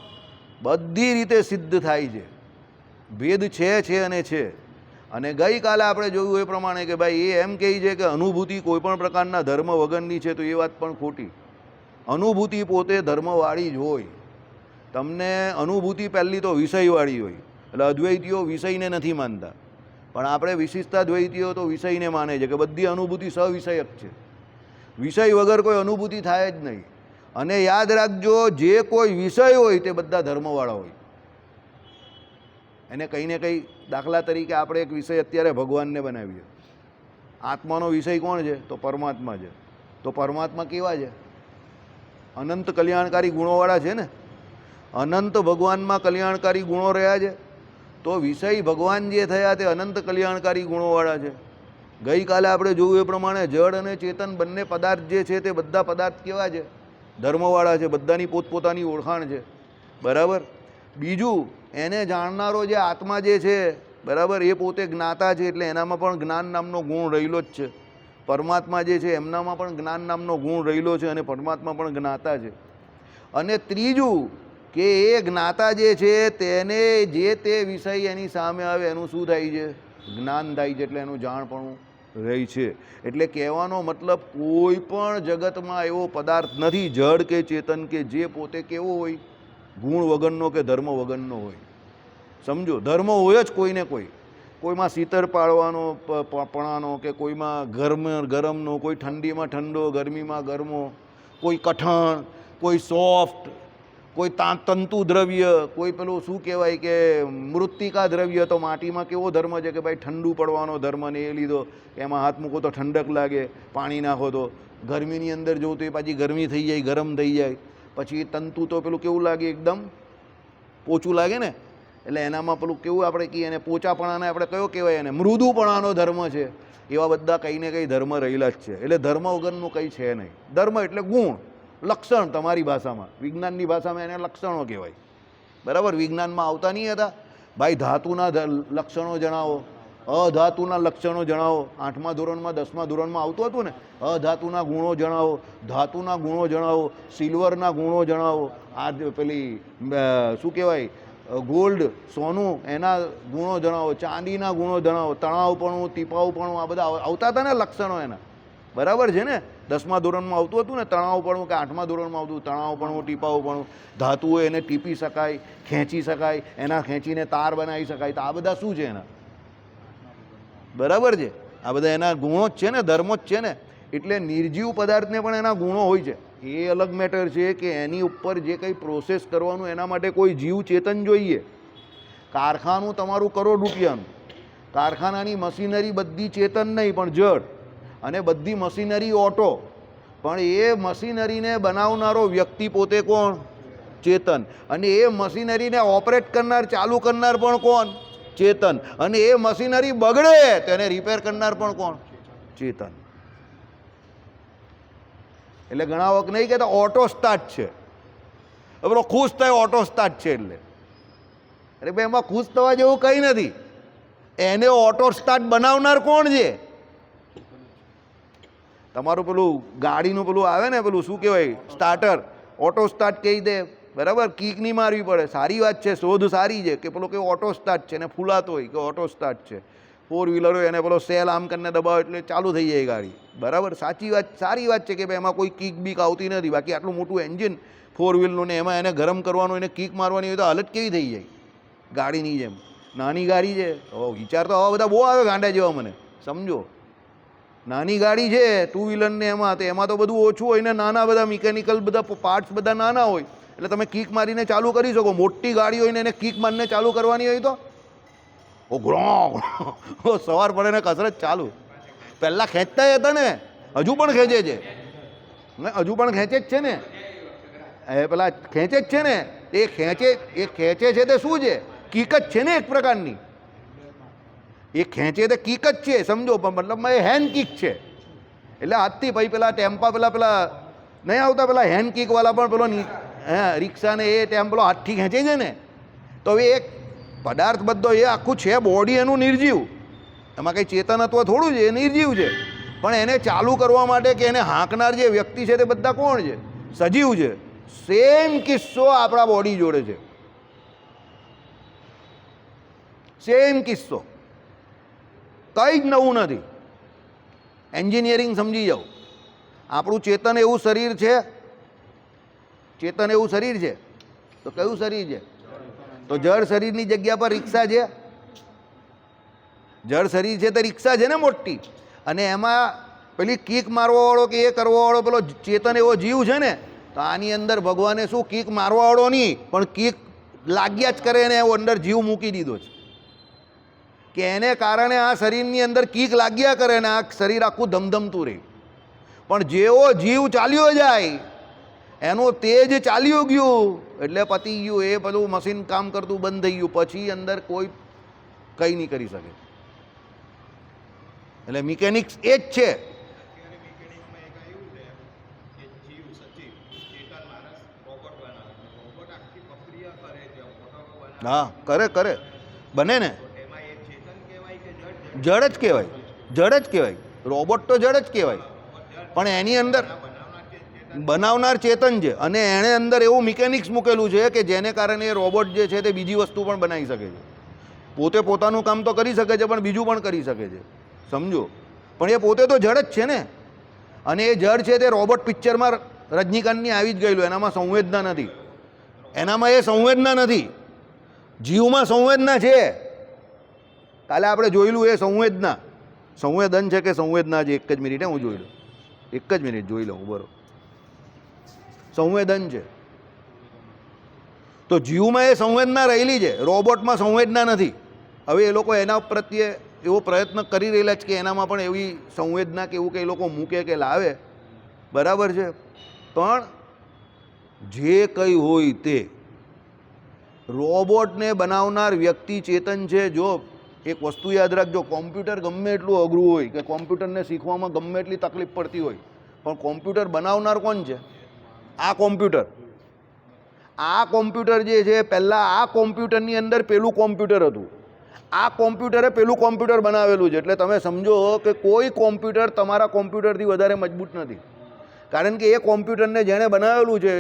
[SPEAKER 1] બધી રીતે સિદ્ધ થાય છે. ભેદ છે અને છે. અને ગઈકાલે આપણે જોયું એ પ્રમાણે કે ભાઈ એ એમ કહે છે કે અનુભૂતિ કોઈ પણ પ્રકારના ધર્મ વગરની છે, તો એ વાત પણ ખોટી. અનુભૂતિ પોતે ધર્મવાળી જ હોય. તમને અનુભૂતિ પહેલી તો વિષયવાળી હોય. એટલે અદ્વૈતીઓ વિષયને નથી માનતા, પણ આપણે વિશિષ્ટા દ્વૈતીઓ તો વિષયને માને છે કે બધી અનુભૂતિ સવિષયક છે. વિષય વગર કોઈ અનુભૂતિ થાય જ નહીં. અને યાદ રાખજો, જે કોઈ વિષય હોય તે બધા ધર્મવાળા હોય. એને કંઈ ને કંઈ, દાખલા તરીકે આપણે એક વિષય અત્યારે ભગવાનને બનાવીએ. આત્માનો વિષય કોણ છે? તો પરમાત્મા છે. તો પરમાત્મા કેવા છે? અનંત કલ્યાણકારી ગુણોવાળા છે ને. અનંત ભગવાનમાં કલ્યાણકારી ગુણો રહ્યા છે. તો વિષય ભગવાન જે થયા તે અનંત કલ્યાણકારી ગુણોવાળા છે. ગઈકાલે આપણે જોયું એ પ્રમાણે જળ અને ચેતન બંને પદાર્થ જે છે તે બધા પદાર્થ કેવા છે? ધર્મવાળા છે. બધાની પોતપોતાની ઓળખાણ છે, બરાબર? બીજું, એને જાણનારો જે આત્મા જે છે, બરાબર, એ પોતે જ્ઞાતા છે. એટલે એનામાં પણ જ્ઞાન નામનો ગુણ રહેલો જ છે. પરમાત્મા જે છે એમનામાં પણ જ્ઞાન નામનો ગુણ રહેલો છે, અને પરમાત્મા પણ જ્ઞાતા છે. અને ત્રીજું કે એ જ્ઞાતા જે છે તેને જે તે વિષય એની સામે આવે એનું શું થાય છે? જ્ઞાન થાય છે. એટલે એનું જાણપણું રહી છે. એટલે કહેવાનો મતલબ, કોઈ પણ જગતમાં એવો પદાર્થ નથી, જડ કે ચેતન, કે જે પોતે કેવો હોય? ગુણ વગરનો કે ધર્મ વગરનો હોય. સમજો, ધર્મ હોય જ કોઈને કોઈ. કોઈમાં શીતળ પાડવાનો પણાનો, કે કોઈમાં ગરમનો, કોઈ ઠંડીમાં ઠંડો, ગરમીમાં ગરમો, કોઈ કઠણ, કોઈ સોફ્ટ, કોઈ તંતુ દ્રવ્ય, કોઈ પેલું શું કહેવાય કે મૃત્તિકા દ્રવ્ય. તો માટીમાં કેવો ધર્મ છે કે ભાઈ ઠંડુ પડવાનો ધર્મ, ને એ લીધો એમાં હાથ મૂકો તો ઠંડક લાગે, પાણી નાખો તો. ગરમીની અંદર જોવું તો એ પાછી ગરમી થઈ જાય, ગરમ થઈ જાય. પછી તંતુ તો પેલું કેવું લાગે? એકદમ પોચું લાગે ને. એટલે એનામાં પેલું કેવું આપણે કહીએ, એને પોચાપણાને આપણે કયો કહેવાય? એને મૃદુપણાનો ધર્મ છે. એવા બધા કંઈ ને કંઈ ધર્મ રહેલા જ છે. એટલે ધર્મ વગરનું કંઈ છે નહીં. ધર્મ એટલે ગુણ, લક્ષણ. તમારી ભાષામાં, વિજ્ઞાનની ભાષામાં એને લક્ષણો કહેવાય, બરાબર? વિજ્ઞાનમાં આવતા નહીં હતા ભાઈ, ધાતુના લક્ષણો જણાવો, અધાતુના લક્ષણો જણાવો. 8મા ધોરણમાં 10મા ધોરણમાં આવતું હતું ને, અધાતુના ગુણો જણાવો, ધાતુના ગુણો જણાવો, સિલ્વરના ગુણો જણાવો, આ પેલી શું કહેવાય, ગોલ્ડ, સોનું, એના ગુણો જણાવો, ચાંદીના ગુણો જણાવો, તણાવપણું, ટીપાવપણું, આ બધા આવતા હતા ને લક્ષણો એના, બરાબર છે ને? 10મા ધોરણમાં આવતું હતું ને તણાવપણું, કે 8મા ધોરણમાં આવતું તણાવપણું, ટીપાવપણું. ધાતુઓ એને ટીપી શકાય, ખેંચી શકાય, એના ખેંચીને તાર બનાવી શકાય. તો આ બધા શું છે એના? બરાબર છે? આ બધા એના ગુણો જ છે ને, ધર્મો જ છે ને. એટલે નિર્જીવ પદાર્થને પણ એના ગુણો હોય છે. એ અલગ મેટર છે કે એની ઉપર જે કંઈ પ્રોસેસ કરવાનું, એના માટે કોઈ જીવ ચેતન જોઈએ. કારખાનું તમારું કરોડ રૂપિયાનું, કારખાનાની મશીનરી બધી ચેતન નહીં પણ જડ, અને બધી મશીનરી ઓટો. પણ એ મશીનરીને બનાવનારો વ્યક્તિ પોતે કોણ? ચેતન. અને એ મશીનરીને ઓપરેટ કરનાર, ચાલુ કરનાર પણ કોણ? ચેતન. અને એ મશીનરી બગડે તો એને રિપેર કરનાર પણ કોણ? ચેતન. એટલે ઘણા વખત નહીં કહેતા ઓટો સ્ટાર્ટ છે, પેલો ખુશ થાય ઓટો સ્ટાર્ટ છે. એટલે અરે ભાઈ, એમાં ખુશ થવા જેવું કંઈ નથી. એને ઓટો સ્ટાર્ટ બનાવનાર કોણ છે? તમારું પેલું ગાડીનું પેલું આવે ને, પેલું શું કહેવાય, સ્ટાર્ટર, ઓટો સ્ટાર્ટ કહી દે, બરાબર? કીક નહીં મારવી પડે. સારી વાત છે, શોધ સારી છે કે પેલો કે ઓટો સ્ટાર્ટ છે, એને ફૂલાતો હોય કે ઓટો સ્ટાર્ટ છે. 4 વ્હીલર હોય એને પેલો સેલ આમ કરીને દબાવો એટલે ચાલુ થઈ જાય ગાડી, બરાબર? સાચી વાત, સારી વાત છે કે ભાઈ એમાં કોઈ કીક બીક આવતી નથી. બાકી આટલું મોટું એન્જિન 4 વ્હીલનું, ને એમાં એને ગરમ કરવાનું, એને કીક મારવાની હોય તો હાલત કેવી થઈ જાય? ગાડીની જેમ નાની ગાડી છે. વિચાર તો આવા બધા બહુ આવે ગાંડા જેવા મને, સમજો. નાની ગાડી છે ટુ વ્હીલરને એમાં તો બધું ઓછું હોય ને નાના બધા મિકેનિકલ બધા પાર્ટ્સ બધા નાના હોય એટલે તમે કિક મારીને ચાલુ કરી શકો. મોટી ગાડી હોય ને એને કિક મારીને ચાલુ કરવાની હોય તો સવાર પડે ને કસરત ચાલુ. પહેલાં ખેંચતા હતા ને, હજુ પણ ખેંચે છે, હજુ પણ ખેંચે જ છે ને. એ પેલા ખેંચે જ છે ને, એ ખેંચે છે તે શું છે? કિક જ છે ને એક પ્રકારની. એ ખેંચે તે કિક જ છે, સમજો. પણ મતલબમાં એ હેન્ડ કિક છે. એટલે આજથી ભાઈ પેલા ટેમ્પા પેલા નહીં આવતા પેલા હેન્ડ કિકવાળા પણ પેલો રિક્ષાને એ ટેમ્પલો હાથથી ખેંચે છે ને. તો હવે એક પદાર્થ બધો એ આખું છે, બોડી એનું નિર્જીવ, એમાં કંઈ ચેતનત્વ થોડું છે, એ નિર્જીવ છે. પણ એને ચાલુ કરવા માટે કે એને હાંકનાર જે વ્યક્તિ છે તે બધા કોણ છે? સજીવ છે. સેમ કિસ્સો આપણા બોડી જોડે છે, સેમ કિસ્સો, કંઈ જ નવું નથી. એન્જિનિયરિંગ સમજી જાઓ. આપણું ચેતન એવું શરીર છે, ચેતન એવું શરીર છે તો કયું શરીર છે? તો જળ શરીરની જગ્યા પર રિક્ષા છે. જળ શરીર છે તે રિક્ષા છે ને મોટી. અને એમાં પેલી કિક મારવાવાળો કે એ કરવાવાળો પેલો ચેતન એવો જીવ છે ને, તો આની અંદર ભગવાને શું કિક મારવાવાળો નહીં પણ કિક લાગ્યા જ કરે ને એવો અંદર જીવ મૂકી દીધો છે કે એને કારણે આ શરીરની અંદર કિક લાગ્યા કરે ને આ શરીર આખું ધમધમતું રહે. પણ જેવો જીવ ચાલ્યો જાય, એનું તેજ ચાલ્યું ગયું એટલે પતી ગયું. એ બધું મશીન કામ કરતું બંધ થઈ ગયું. પછી અંદર કોઈ કંઈ નહીં કરી શકે. એટલે મિકેનિક્સ એ જ છે. હા, કરે બને ને. જડ જ કહેવાય, જડ જ કહેવાય. રોબોટ તો જડ જ કહેવાય. પણ એની અંદર બનાવનાર ચેતન છે અને એણે અંદર એવું મિકેનિક્સ મૂકેલું છે કે જેને કારણે એ રોબોટ જે છે તે બીજી વસ્તુ પણ બનાવી શકે છે. પોતે પોતાનું કામ તો કરી શકે છે પણ બીજું પણ કરી શકે છે, સમજો. પણ એ પોતે તો જડ જ છે ને. અને એ જડ છે તે રોબોટ પિક્ચરમાં રજનીકાંતની આવી જ ગયેલું. એનામાં સંવેદના નથી, એનામાં એ સંવેદના નથી. જીવમાં સંવેદના છે. કાલે આપણે જોયેલું એ સંવેદના, સંવેદન છે કે સંવેદના છે? એક જ મિનિટ, હું જોઈ લઉં, એક જ મિનિટ જોઈ લઉં. બરોબર, સંવેદન છે. તો જીવમાં એ સંવેદના રહેલી છે, રોબોટમાં સંવેદના નથી. હવે એ લોકો એના પ્રત્યે એવો પ્રયત્ન કરી રહેલા છે કે એનામાં પણ એવી સંવેદના કે એવું કે એ લોકો મૂકે કે લાવે, બરાબર છે. પણ જે કંઈ હોય તે રોબોટને બનાવનાર વ્યક્તિ ચેતન છે. જો એક વસ્તુ યાદ રાખજો, કોમ્પ્યુટર ગમે એટલું અઘરું હોય કે કોમ્પ્યુટરને શીખવામાં ગમે એટલી તકલીફ પડતી હોય, પણ કોમ્પ્યુટર બનાવનાર કોણ છે? આ કોમ્પ્યુટર. આ કોમ્પ્યુટર જે છે, પહેલાં આ કોમ્પ્યુટરની અંદર પેલું કોમ્પ્યુટર હતું. આ કોમ્પ્યુટરે પેલું કોમ્પ્યુટર બનાવેલું છે. એટલે તમે સમજો કે કોઈ કોમ્પ્યુટર તમારા કોમ્પ્યુટરથી વધારે મજબૂત નથી. કારણ કે એ કોમ્પ્યુટરને જેણે બનાવેલું છે,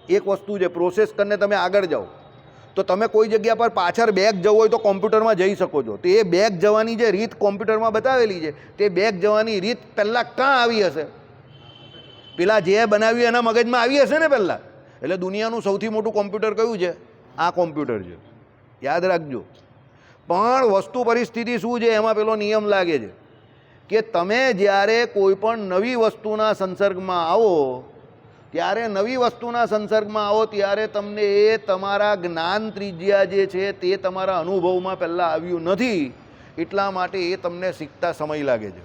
[SPEAKER 1] એક વસ્તુ છે, પ્રોસેસ કરીને તમે આગળ જાઓ તો તમે કોઈ જગ્યા પર પાછળ બેક જવું હોય તો કોમ્પ્યુટરમાં જઈ શકો છો. તો એ બેક જવાની જે રીત કોમ્પ્યુટરમાં બતાવેલી છે, તે બેક જવાની રીત પહેલાં ક્યાં આવી હશે? પેલા જે બનાવ્યું એના મગજમાં આવી હશે ને પહેલાં. એટલે દુનિયાનું સૌથી મોટું કોમ્પ્યુટર કયું છે? આ કોમ્પ્યુટર છે, યાદ રાખજો. પણ વસ્તુ પરિસ્થિતિ શું છે, એમાં પેલો નિયમ લાગે છે કે તમે જ્યારે કોઈ પણ નવી વસ્તુના સંસર્ગમાં આવો ત્યારે તમને એ તમારા જ્ઞાન ત્રિજ્યા જે છે તે તમારા અનુભવમાં પહેલાં આવ્યું નથી. એટલા માટે એ તમને શીખતા સમય લાગે છે.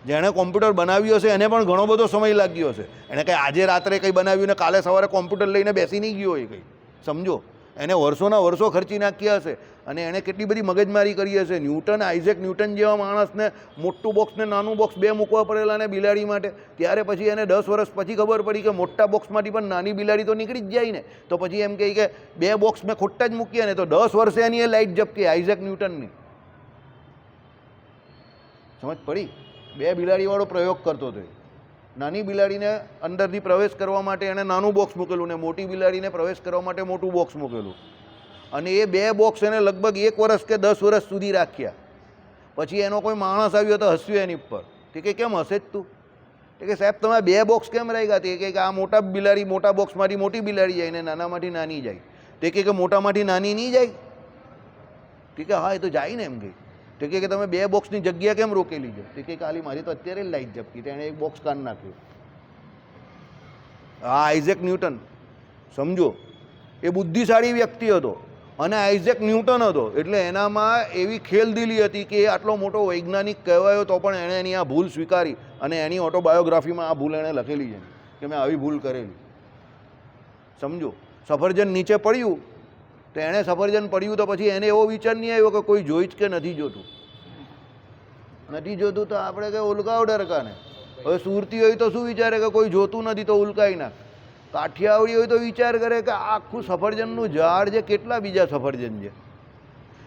[SPEAKER 1] જેણે કોમ્પ્યુટર બનાવ્યું હશે એને પણ ઘણો બધો સમય લાગ્યો હશે. એણે કંઈ આજે રાત્રે કંઈ બનાવ્યું ને કાલે સવારે કોમ્પ્યુટર લઈને બેસી નહીં ગયો હોય કંઈ, સમજો. એને વર્ષોના વર્ષો ખર્ચી નાખ્યા હશે અને એણે કેટલી બધી મગજમારી કરી હશે. ન્યૂટન, આઇઝેક ન્યૂટન જેવા માણસને મોટું બોક્સ ને નાનું બોક્સ બે મૂકવા પડેલા ને બિલાડી માટે. ત્યારે પછી એને 10 વર્ષ પછી ખબર પડી કે મોટા બોક્સમાંથી પણ નાની બિલાડી તો નીકળી જ જાય ને. તો પછી એમ કહે કે 2 બોક્સ મેં ખોટા જ મૂક્યા ને. તો 10 વર્ષે એની એ લાઇટ ઝપકી આઇઝેક ન્યૂટનની. સમજ પડી? 2 બિલાડીવાળો પ્રયોગ કરતો હતો. નાની બિલાડીને અંદરથી પ્રવેશ કરવા માટે એણે નાનું બોક્સ મૂકેલું ને મોટી બિલાડીને પ્રવેશ કરવા માટે મોટું બોક્સ મૂકેલું. અને એ 2 બોક્સ એને લગભગ 1 વર્ષ કે 10 વર્ષ સુધી રાખ્યા. પછી એનો કોઈ માણસ આવ્યો તો હસ્યું એની ઉપર. તે કે કેમ હશે જ તું? કે સાહેબ તમે 2 બોક્સ કેમ રાખ્યા? તે કે આ મોટા બોક્સમાંથી મોટી બિલાડી જાય ને નાનામાંથી નાની જાય. તે કે મોટામાંથી નાની નહીં જાય? તે કે હા એ તો જાય ને એમ કહી. તે કે તમે 2 બોક્સની જગ્યા કેમ રોકેલી છે? તે કે ખાલી મારી તો અત્યારે લાઈટ ઝપકી, તેણે 1 બોક્સ કાઢી નાખ્યું. હા, આઇઝેક ન્યૂટન, સમજો, એ બુદ્ધિશાળી વ્યક્તિ હતો અને આઇઝેક ન્યૂટન હતો, એટલે એનામાં એવી ખેલદિલી હતી કે એ આટલો મોટો વૈજ્ઞાનિક કહેવાયો તો પણ એણે એની આ ભૂલ સ્વીકારી અને એની ઓટોબાયોગ્રાફીમાં આ ભૂલ એણે લખેલી છે કે મેં આવી ભૂલ કરેલી. સમજો, સફરજન નીચે પડ્યું તો એણે સફરજન પડ્યું તો પછી એને એવો વિચાર નહીં આવ્યો કે કોઈ જોઈ જ કે નથી જોતું. નથી જોતું તો આપણે કે ઉલકાવ ડરકાને. હવે સુરતી હોય તો શું વિચારે કે કોઈ જોતું નથી તો ઉલકાઈ નાખ. કાઠિયાવાડી હોય તો વિચાર કરે કે આખું સફરજનનું ઝાડ છે, કેટલા બીજા સફરજન છે.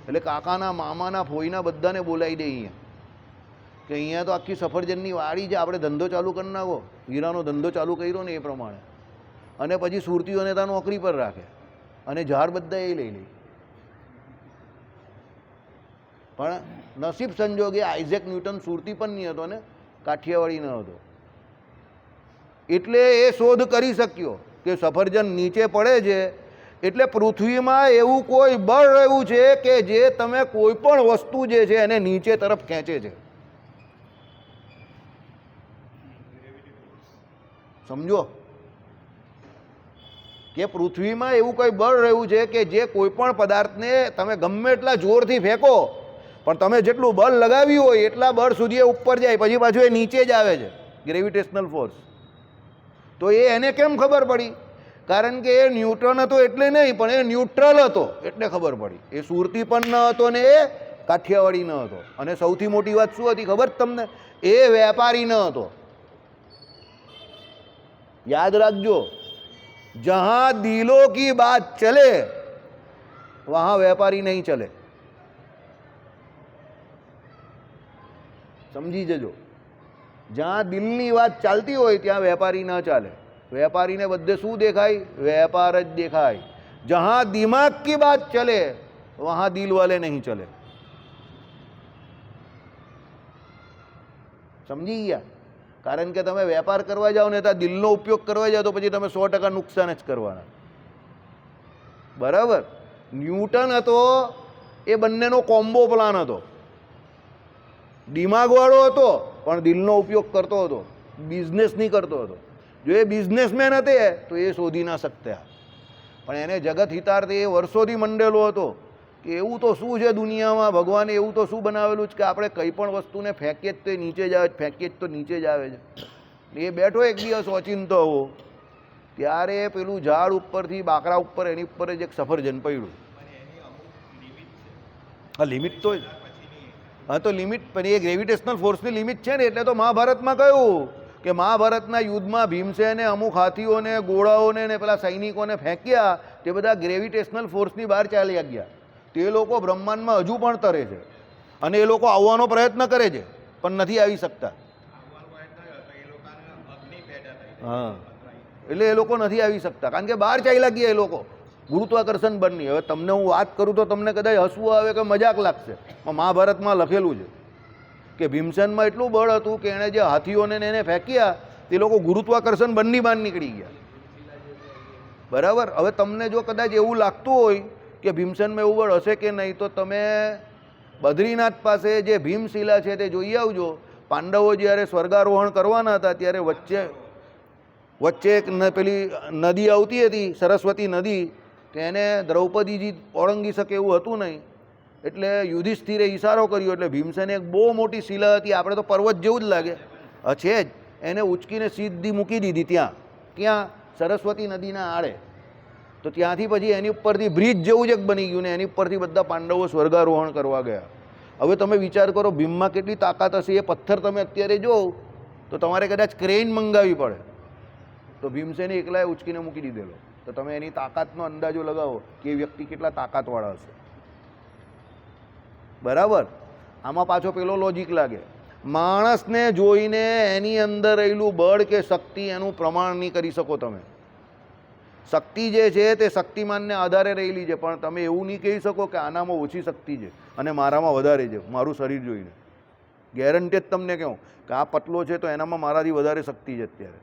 [SPEAKER 1] એટલે કાકાના, મામાના, ફોઈના બધાને બોલાવી દે અહીંયા કે અહીંયા તો આખી સફરજનની વાડી છે, આપણે ધંધો ચાલુ કરી નાખો. હીરાનો ધંધો ચાલુ કર્યો ને એ પ્રમાણે. અને પછી સુરતીઓને ત્યાં નોકરી પર રાખે અને ઝાડ બધા એ લઈ લે. પણ નસીબ સંજોગે આઇઝેક ન્યૂટન સુરતી પણ નહીં હતો ને કાઠિયાવાડી ન હતો, એટલે એ શોધ કરી શક્યો કે સફરજન નીચે પડે છે એટલે પૃથ્વીમાં એવું કોઈ બળ રહ્યું છે કે જે તમે કોઈ પણ વસ્તુ જે છે એને નીચે તરફ ખેંચે છે. સમજો કે પૃથ્વીમાં એવું કોઈ બળ રહ્યું છે કે જે કોઈ પણ પદાર્થને તમે ગમે એટલા જોરથી ફેંકો પણ તમે જેટલું બળ લગાવ્યું હોય એટલા બળ સુધી એ ઉપર જાય, પછી પાછું એ નીચે જ આવે છે, ગ્રેવિટેશનલ ફોર્સ. તો એ એને કેમ ખબર પડી? કારણ કે એ ન્યૂટન હતો એટલે નહીં, પણ એ ન્યુટ્રલ હતો એટલે ખબર પડી. એ સુરતી પણ ન હતો ને એ કાઠિયાવાડી ન હતો. અને સૌથી મોટી વાત શું હતી ખબર તમને? એ વેપારી ન હતો. યાદ રાખજો, જહાં દિલો કી બાત ચલે વહાં વેપારી નહીં ચલે. સમજી જજો, જ્યાં દિલની વાત ચાલતી હોય ત્યાં વેપારી ના ચાલે. વેપારીને બધે શું દેખાય? વેપાર જ દેખાય. જહાં દિમાગ કી બાત ચલે વહાં દિલ વાલે નહીં ચલે. સમજી ગયા? કારણ કે તમે વેપાર કરવા જાઓ ને ત્યાં દિલનો ઉપયોગ કરવા જાઓ તો પછી તમે 100% નુકસાન જ કરવાના. બરાબર? ન્યૂટન હતો એ બંનેનો કોમ્બો પ્લાન હતો. દિમાગવાળો હતો પણ દિલનો ઉપયોગ કરતો હતો, બિઝનેસ નહીં કરતો હતો. જો એ બિઝનેસમેન હતે તો એ શોધી ના શકતા, પણ એને જગત હિતાર્થે એ વર્ષોથી મંડેલો હતો કે એવું તો શું છે દુનિયામાં, ભગવાને એવું તો શું બનાવેલું છે કે આપણે કંઈ પણ વસ્તુને ફેંકીએ જ તો નીચે જ આવે, ફેંકીએ જ તો નીચે જ આવે છે. એ બેઠો એક દિવસ ઓચિંતો હોવો, ત્યારે પેલું ઝાડ ઉપરથી બાકરા ઉપર એની ઉપર જ એક સફરજન પડ્યું. હા, લિમિટ તો હા, તો લિમિટ પણ એ ગ્રેવિટેશનલ ફોર્સની લિમિટ છે ને, એટલે તો મહાભારતમાં કહ્યું કે મહાભારતના યુદ્ધમાં ભીમસેને અમુક હાથીઓને, ઘોડાઓને ને પેલા સૈનિકોને ફેંક્યા, તે બધા ગ્રેવિટેશનલ ફોર્સની બહાર ચાલ્યા ગયા. તે લોકો બ્રહ્માંડમાં હજુ પણ તરે છે અને એ લોકો આવવાનો પ્રયત્ન કરે છે પણ નથી આવી શકતા. હા, એટલે એ લોકો નથી આવી શકતા કારણ કે બહાર ચાલ્યા ગયા એ લોકો ગુરુત્વાકર્ષણ બળની. હવે તમને હું વાત કરું તો તમને કદાચ હસવું આવે કે મજાક લાગશે, પણ મહાભારતમાં લખેલું છે કે ભીમસેનમાં એટલું બળ હતું કે એણે જે હાથીઓને એને ફેંક્યા તે લોકો ગુરુત્વાકર્ષણ બળની બહાર નીકળી ગયા. બરાબર? હવે તમને જો કદાચ એવું લાગતું હોય કે ભીમસેનમાં એવું બળ હશે કે નહીં, તો તમે બદ્રીનાથ પાસે જે ભીમશિલા છે તે જોઈ આવજો. પાંડવો જ્યારે સ્વર્ગારોહણ કરવાના હતા ત્યારે વચ્ચે એક પેલી નદી આવતી હતી, સરસ્વતી નદી, તેને દ્રૌપદીજી ઓળંગી શકે એવું હતું નહીં, એટલે યુધિષ્ઠિરે ઈશારો કર્યો એટલે ભીમસેને એક બહુ મોટી શિલા હતી, આપણે તો પર્વત જેવું જ લાગે છે જ, એને ઉચકીને સીધી મૂકી દીધી ત્યાં સરસ્વતી નદીના આડે. તો ત્યાંથી પછી એની ઉપરથી બ્રિજ જેવું જ એક બની ગયું ને એની ઉપરથી બધા પાંડવો સ્વર્ગારોહણ કરવા ગયા. હવે તમે વિચાર કરો ભીમમાં કેટલી તાકાત હશે. એ પથ્થર તમે અત્યારે જોવો તો તમારે કદાચ ક્રેન મંગાવવી પડે, તો ભીમસેને એકલાએ ઉચકીને મૂકી દીધેલો. તો તમે એની તાકાતનો અંદાજો લગાવો કે એ વ્યક્તિ કેટલા તાકાતવાળા હશે. બરાબર? આમાં પાછો પેલો લોજિક લાગે, માણસને જોઈને એની અંદર રહેલું બળ કે શક્તિ એનું પ્રમાણ નહીં કરી શકો તમે. શક્તિ જે છે તે શક્તિમાનને આધારે રહેલી છે, પણ તમે એવું નહીં કહી શકો કે આનામાં ઓછી શક્તિ છે અને મારામાં વધારે છે મારું શરીર જોઈને. ગેરંટી જ તમને કહું કે આ પતલો છે તો એનામાં મારાથી વધારે શક્તિ છે અત્યારે.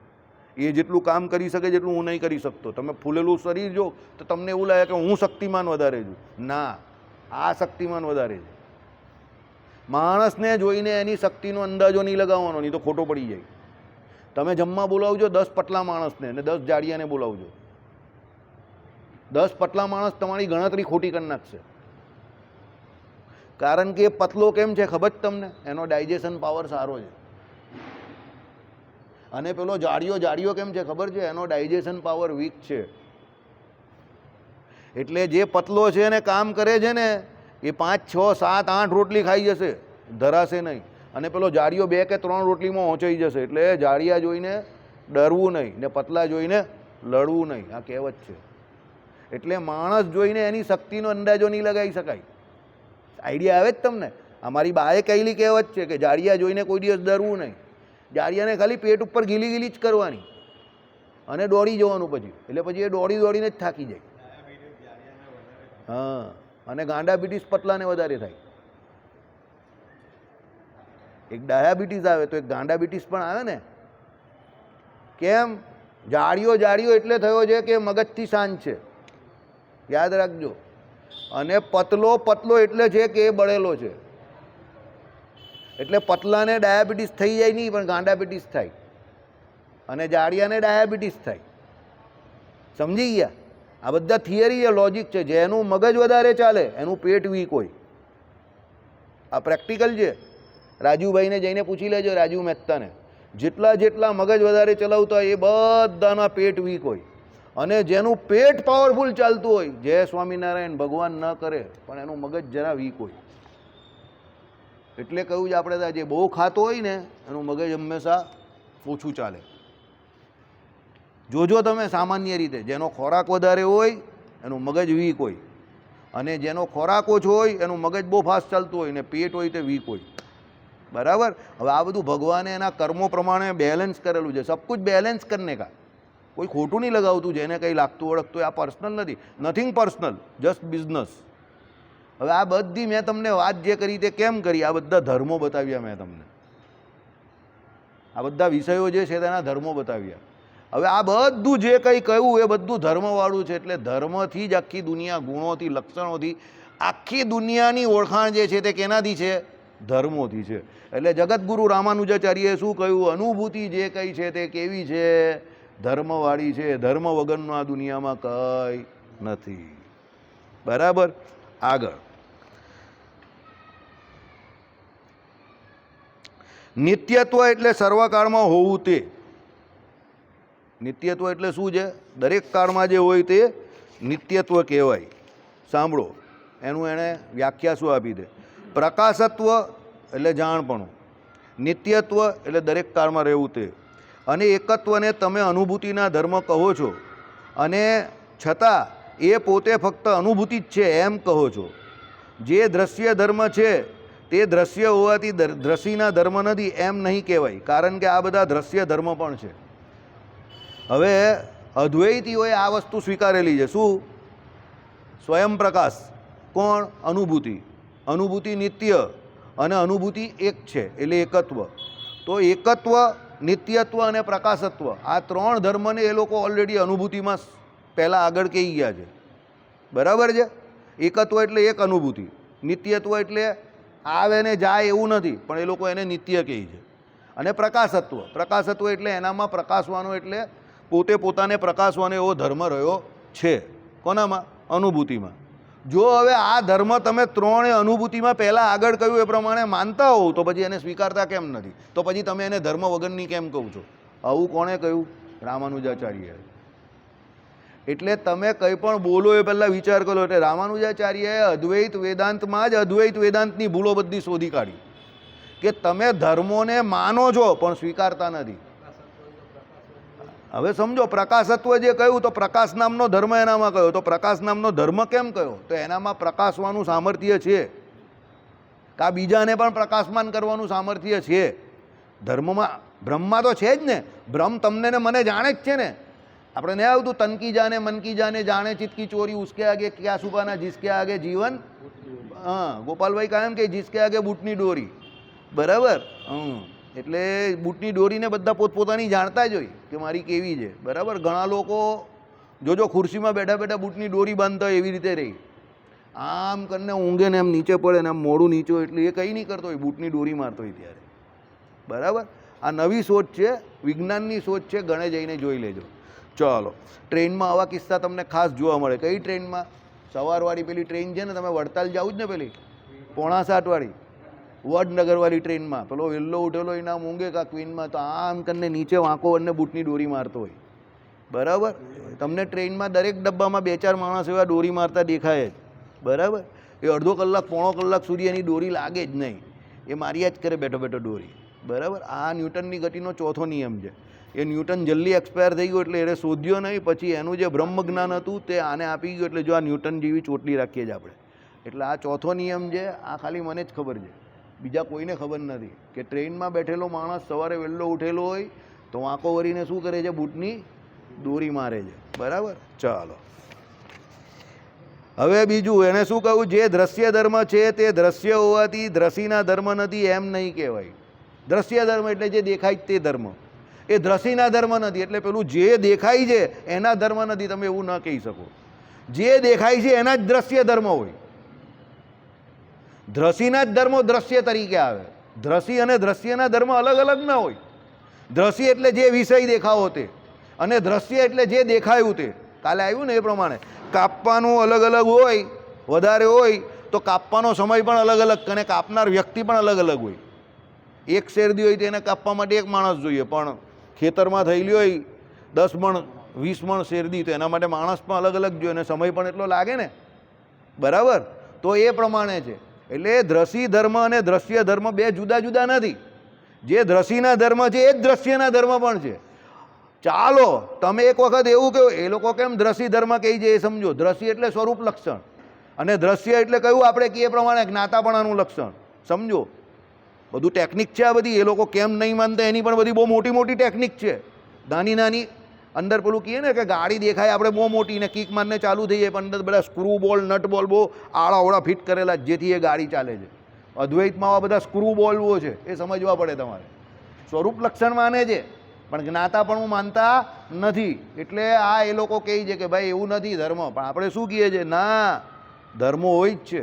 [SPEAKER 1] એ જેટલું કામ કરી શકે જેટલું હું નહીં કરી શકતો. તમે ફૂલેલું શરીર જો તો તમને એવું લાગે કે હું શક્તિમાન વધારે છું. ના, આ શક્તિમાન વધારે છે. માણસને જોઈને એની શક્તિનો અંદાજો નહીં લગાવવાનો, નહીં તો ખોટો પડી જાય. તમે જમવા બોલાવજો 10 પટલા માણસને અને 10 જાડિયાને બોલાવજો, 10 પટલા માણસ તમારી ગણતરી ખોટી કરી નાખશે. કારણ કે પતલો કેમ છે ખબર જ તમને? એનો ડાયજેશન પાવર સારો છે. અને પેલો જાડિયો કેમ છે ખબર છે? એનો ડાયજેશન પાવર વીક છે. એટલે જે પતલો છે ને કામ કરે છે ને એ 5, 6, 7, 8 રોટલી ખાઈ જશે, ધરાશે નહીં. અને પેલો જાડિયો 2 કે 3 રોટલીમાં ઓંચાઈ જશે. એટલે જાડિયા જોઈને ડરવું નહીં ને પતલા જોઈને લડવું નહીં, આ કહેવત છે. એટલે માણસ જોઈને એની શક્તિનો અંદાજો નહીં લગાવી શકાય. આઈડિયા આવે જ તમને? અમારી બાએ કહેલી કહેવત છે કે જાડિયા જોઈને કોઈ દિવસ ડરવું નહીં. જાડિયાને ખાલી પેટ ઉપર ગીલી જ કરવાની અને દોડી જવાનું પછી. એટલે પછી એ દોડીને જ થાકી જાય. હા, અને ગાંડાબિટીસ પતલાને વધારે થાય. એક ડાયાબિટીસ આવે તો એક ગાંડાબિટીસ પણ આવે ને. કેમ? જાડિયો એટલે થયો છે કે મગજથી શાંત છે, યાદ રાખજો. અને પતલો એટલે છે કે એ બળેલો છે. એટલે પતલાને ડાયાબિટીસ થઈ જાય નહીં, પણ ગાંડાબિટીસ થાય. અને જાડિયાને ડાયાબિટીસ થાય. સમજી ગયા? આ બધા થિયરી છે, લોજિક છે. જેનું મગજ વધારે ચાલે એનું પેટ વીક હોય. આ પ્રેક્ટિકલ છે. રાજુભાઈને જઈને પૂછી લેજો, રાજુ મહેતાને. જેટલા મગજ વધારે ચલાવતા હોય એ બધાના પેટ વીક હોય. અને જેનું પેટ પાવરફુલ ચાલતું હોય, જય સ્વામિનારાયણ, ભગવાન ન કરે, પણ એનું મગજ જરા વીક હોય. એટલે કહ્યું છે આપણે, જે બહુ ખાતો હોય ને એનું મગજ હંમેશા ઓછું ચાલે. જોજો તમે સામાન્ય રીતે જેનો ખોરાક વધારે હોય એનું મગજ વીક હોય, અને જેનો ખોરાક ઓછો હોય એનું મગજ બહુ ફાસ્ટ ચાલતું હોય ને પેટ હોય તે વીક હોય. બરાબર? હવે આ બધું ભગવાને એના કર્મો પ્રમાણે બેલેન્સ કરેલું છે. સબ કુછ બેલેન્સ કરને કા. કોઈ ખોટું નહીં લગાવતું જેને કંઈ લાગતું ઓળખતું. આ પર્સનલ નથી, નથિંગ પર્સનલ, જસ્ટ બિઝનેસ. હવે આ બધી મેં તમને વાત જે કરી તે કેમ કરી? આ બધા ધર્મો બતાવ્યા મેં તમને. આ બધા વિષયો જે છે તેના ધર્મો બતાવ્યા. હવે આ બધું જે કંઈ કહ્યું એ બધું ધર્મવાળું છે. એટલે ધર્મથી જ આખી દુનિયા, ગુણોથી, લક્ષણોથી આખી દુનિયાની ઓળખાણ જે છે તે કેનાથી છે? ધર્મોથી છે. એટલે જગતગુરુ રામાનુજાચાર્યએ શું કહ્યું? અનુભૂતિ જે કંઈ છે તે કેવી છે? ધર્મવાળી છે. ધર્મ વગરનું આ દુનિયામાં કંઈ નથી. બરાબર? આગળ નિત્યત્વ એટલે સર્વકાળમાં હોવું તે. નિત્યત્વ એટલે શું છે? દરેક કાળમાં જે હોય તે નિત્યત્વ કહેવાય. સાંભળો, એનું એણે વ્યાખ્યા શું આપી દે. પ્રકાશત્વ એટલે જાણપણું, નિત્યત્વ એટલે દરેક કાળમાં રહેવું તે, અને એકત્વને તમે અનુભૂતિના ધર્મ કહો છો, અને છતાં એ પોતે ફક્ત અનુભૂતિ જ છે એમ કહો છો. જે દ્રશ્ય ધર્મ છે તે દ્રશ્ય હોવાથી દ્રશ્યના ધર્મ નથી એમ નહીં કહેવાય, કારણ કે આ બધા દ્રશ્ય ધર્મ પણ છે. હવે અદ્વૈતીઓએ આ વસ્તુ સ્વીકારેલી છે. શું? સ્વયં પ્રકાશ. કોણ? અનુભૂતિ. અનુભૂતિ નિત્ય અને અનુભૂતિ એક છે, એટલે એકત્વ. તો એકત્વ, નિત્યત્વ અને પ્રકાશત્વ, આ 3 ધર્મને એ લોકો ઓલરેડી અનુભૂતિમાં પહેલાં આગળ કહી ગયા છે. બરાબર છે? એકત્વ એટલે એક અનુભૂતિ, નિત્યત્વ એટલે આવે ને જાય એવું નથી, પણ એ લોકો એને નિત્ય કહે છે. અને પ્રકાશત્વ એટલે એનામાં પ્રકાશવાનો, એટલે પોતે પોતાને પ્રકાશવાનો એવો ધર્મ રહ્યો છે. કોનામાં? અનુભૂતિમાં. જો હવે આ ધર્મ તમે 3 અનુભૂતિમાં પહેલાં આગળ કહ્યું એ પ્રમાણે માનતા હોવ તો પછી એને સ્વીકારતા કેમ નથી? તો પછી તમે એને ધર્મ વગરની કેમ કહો છો? આવું કોણે કહ્યું? રામાનુજાચાર્યએ. એટલે તમે કંઈ પણ બોલો એ પહેલાં વિચાર કરો. એટલે રામાનુજાચાર્યએ અદ્વૈત વેદાંતમાં જ અદ્વૈત વેદાંતની ભૂલો બધી શોધી કાઢી કે તમે ધર્મોને માનો છો પણ સ્વીકારતા નથી. હવે સમજો, પ્રકાશત્વ જે કહ્યું તો પ્રકાશ નામનો ધર્મ એનામાં કયો. તો પ્રકાશ નામનો ધર્મ કેમ કયો? તો એનામાં પ્રકાશવાનું સામર્થ્ય છે, કા બીજાને પણ પ્રકાશમાન કરવાનું સામર્થ્ય છે. ધર્મમાં બ્રહ્મમાં તો છે જ ને. બ્રહ્મ તમને ને મને જાણે જ છે ને. આપણે નહીં આવતું, તનકી જાને મનકી જાને, જાણે ચિત્ત કી ચોરી ઉસકે આગે ક્યા સુપાના, જિસકે આગે જીવન. હા, ગોપાલભાઈ કાયમ કે જિસકે આગે બૂટની ડોરી. બરાબર? એટલે બૂટની દોરીને બધા પોતપોતાની જાણતા જ હોય કે મારી કેવી છે, બરાબર. ઘણા લોકો જોજો ખુરશીમાં બેઠા બેઠા બૂટની દોરી બાંધતા હોય એવી રીતે રહી, આમ કરીને ઊંઘે ને એમ નીચે પડે ને આમ મોઢું નીચે હોય એટલે એ કંઈ નહીં કરતો હોય, બૂટની દોરી મારતો હોય ત્યારે, બરાબર. આ નવી શોધ છે, વિજ્ઞાનની શોધ છે, ગણે જઈને જોઈ લેજો. ચાલો, ટ્રેનમાં આવા કિસ્સા તમને ખાસ જોવા મળે. કઈ ટ્રેનમાં? સવારવાળી પેલી ટ્રેન છે ને, તમે વડતાલ જાવ જ ને, પેલી 6:45 વડનગરવાળી ટ્રેનમાં પેલો વહેલો ઉઠેલો એના ઊંઘે કા ક્વીનમાં, તો આમ કરીને નીચે વાંકો અને બૂટની દોરી મારતો હોય, બરાબર. તમને ટ્રેનમાં દરેક ડબ્બામાં 2-4 માણસ એવા દોરી મારતા દેખાય જ, બરાબર. એ અડધો કલાક પોણો કલાક સુધી એની દોરી લાગે જ નહીં, એ માર્યા જ કરે બેઠો બેઠો દોરી, બરાબર. આ ન્યૂટનની ગતિનો ચોથો નિયમ છે. એ ન્યૂટન જલ્દી એક્સપાયર થઈ ગયો એટલે એને શોધ્યો નહીં, પછી એનું જે બ્રહ્મ જ્ઞાન હતું તે આને આપી ગયું, એટલે જો આ ન્યૂટન જેવી ચોટલી રાખીએ જ આપણે. એટલે આ ચોથો નિયમ છે, આ ખાલી મને જ ખબર છે, બીજા કોઈને ખબર નથી કે ટ્રેનમાં બેઠેલો માણસ સવારે વહેલો ઉઠેલો હોય તો વાંકો વળીને શું કરે છે? બૂટની દોરી મારે છે, બરાબર. ચાલો, હવે બીજું એને શું કહ્યું? જે દ્રશ્ય ધર્મ છે તે દ્રશ્ય હોવાથી દ્રશીના ધર્મ નથી એમ નહીં કહેવાય. દ્રશ્ય ધર્મ એટલે જે દેખાય તે ધર્મ, એ દ્રશીના ધર્મ નથી. એટલે પેલું જે દેખાય છે એના ધર્મ નથી, તમે એવું ન કહી શકો. જે દેખાય છે એના જ દ્રશ્ય ધર્મ હોય. દ્રશીના જ ધર્મો દ્રશ્ય તરીકે આવે. દ્રશી અને દ્રશ્યના ધર્મ અલગ અલગ ના હોય. દ્રશી એટલે જે વિષય દેખાવો તે, અને દ્રશ્ય એટલે જે દેખાયું તે. કાલે આવ્યું ને એ પ્રમાણે કાપવાનું અલગ અલગ હોય, વધારે હોય તો કાપવાનો સમય પણ અલગ અલગ, અને કાપનાર વ્યક્તિ પણ અલગ અલગ હોય. એક શેરદી હોય તો એને કાપવા માટે એક માણસ જોઈએ, પણ ખેતરમાં થયેલી હોય 10 મણ 20 મણ શેરદી તો એના માટે માણસ પણ અલગ અલગ જોઈએ, અને સમય પણ એટલો લાગે ને, બરાબર. તો એ પ્રમાણે છે. એટલે દ્રશી ધર્મ અને દ્રશ્ય ધર્મ બે જુદા જુદા નથી. જે દ્રશીના ધર્મ છે એ જ દ્રશ્યના ધર્મ પણ છે. ચાલો, તમે એક વખત એવું કહો, એ લોકો કેમ દ્રશી ધર્મ કહે છે એ સમજો. દ્રશી એટલે સ્વરૂપ લક્ષણ, અને દ્રશ્ય એટલે કયું આપણે કહીએ પ્રમાણે જ્ઞાતાપણાનું લક્ષણ. સમજો, બધું ટેકનિક છે આ બધી. એ લોકો કેમ નહીં માનતા એની પણ બધી બહુ મોટી મોટી ટેકનિક છે. નાની નાની અંદર પેલું કહીએ ને કે ગાડી દેખાય આપણે બહુ મોટી ને કિક મારને ચાલુ થઈ જાય, પણ અંદર બધા સ્ક્રૂ બોલ નટ બોલ બહુ આળાવડા ફિટ કરેલા જેથી એ ગાડી ચાલે છે. અદ્વૈતમાં આવા બધા સ્ક્રૂ બોલવો છે, એ સમજવા પડે તમારે. સ્વરૂપ લક્ષણ માને છે પણ જ્ઞાતાપણું માનતા નથી. એટલે આ એ લોકો કહે છે કે ભાઈ એવું નથી ધર્મ, પણ આપણે શું કહીએ છીએ? ના, ધર્મો હોય જ છે.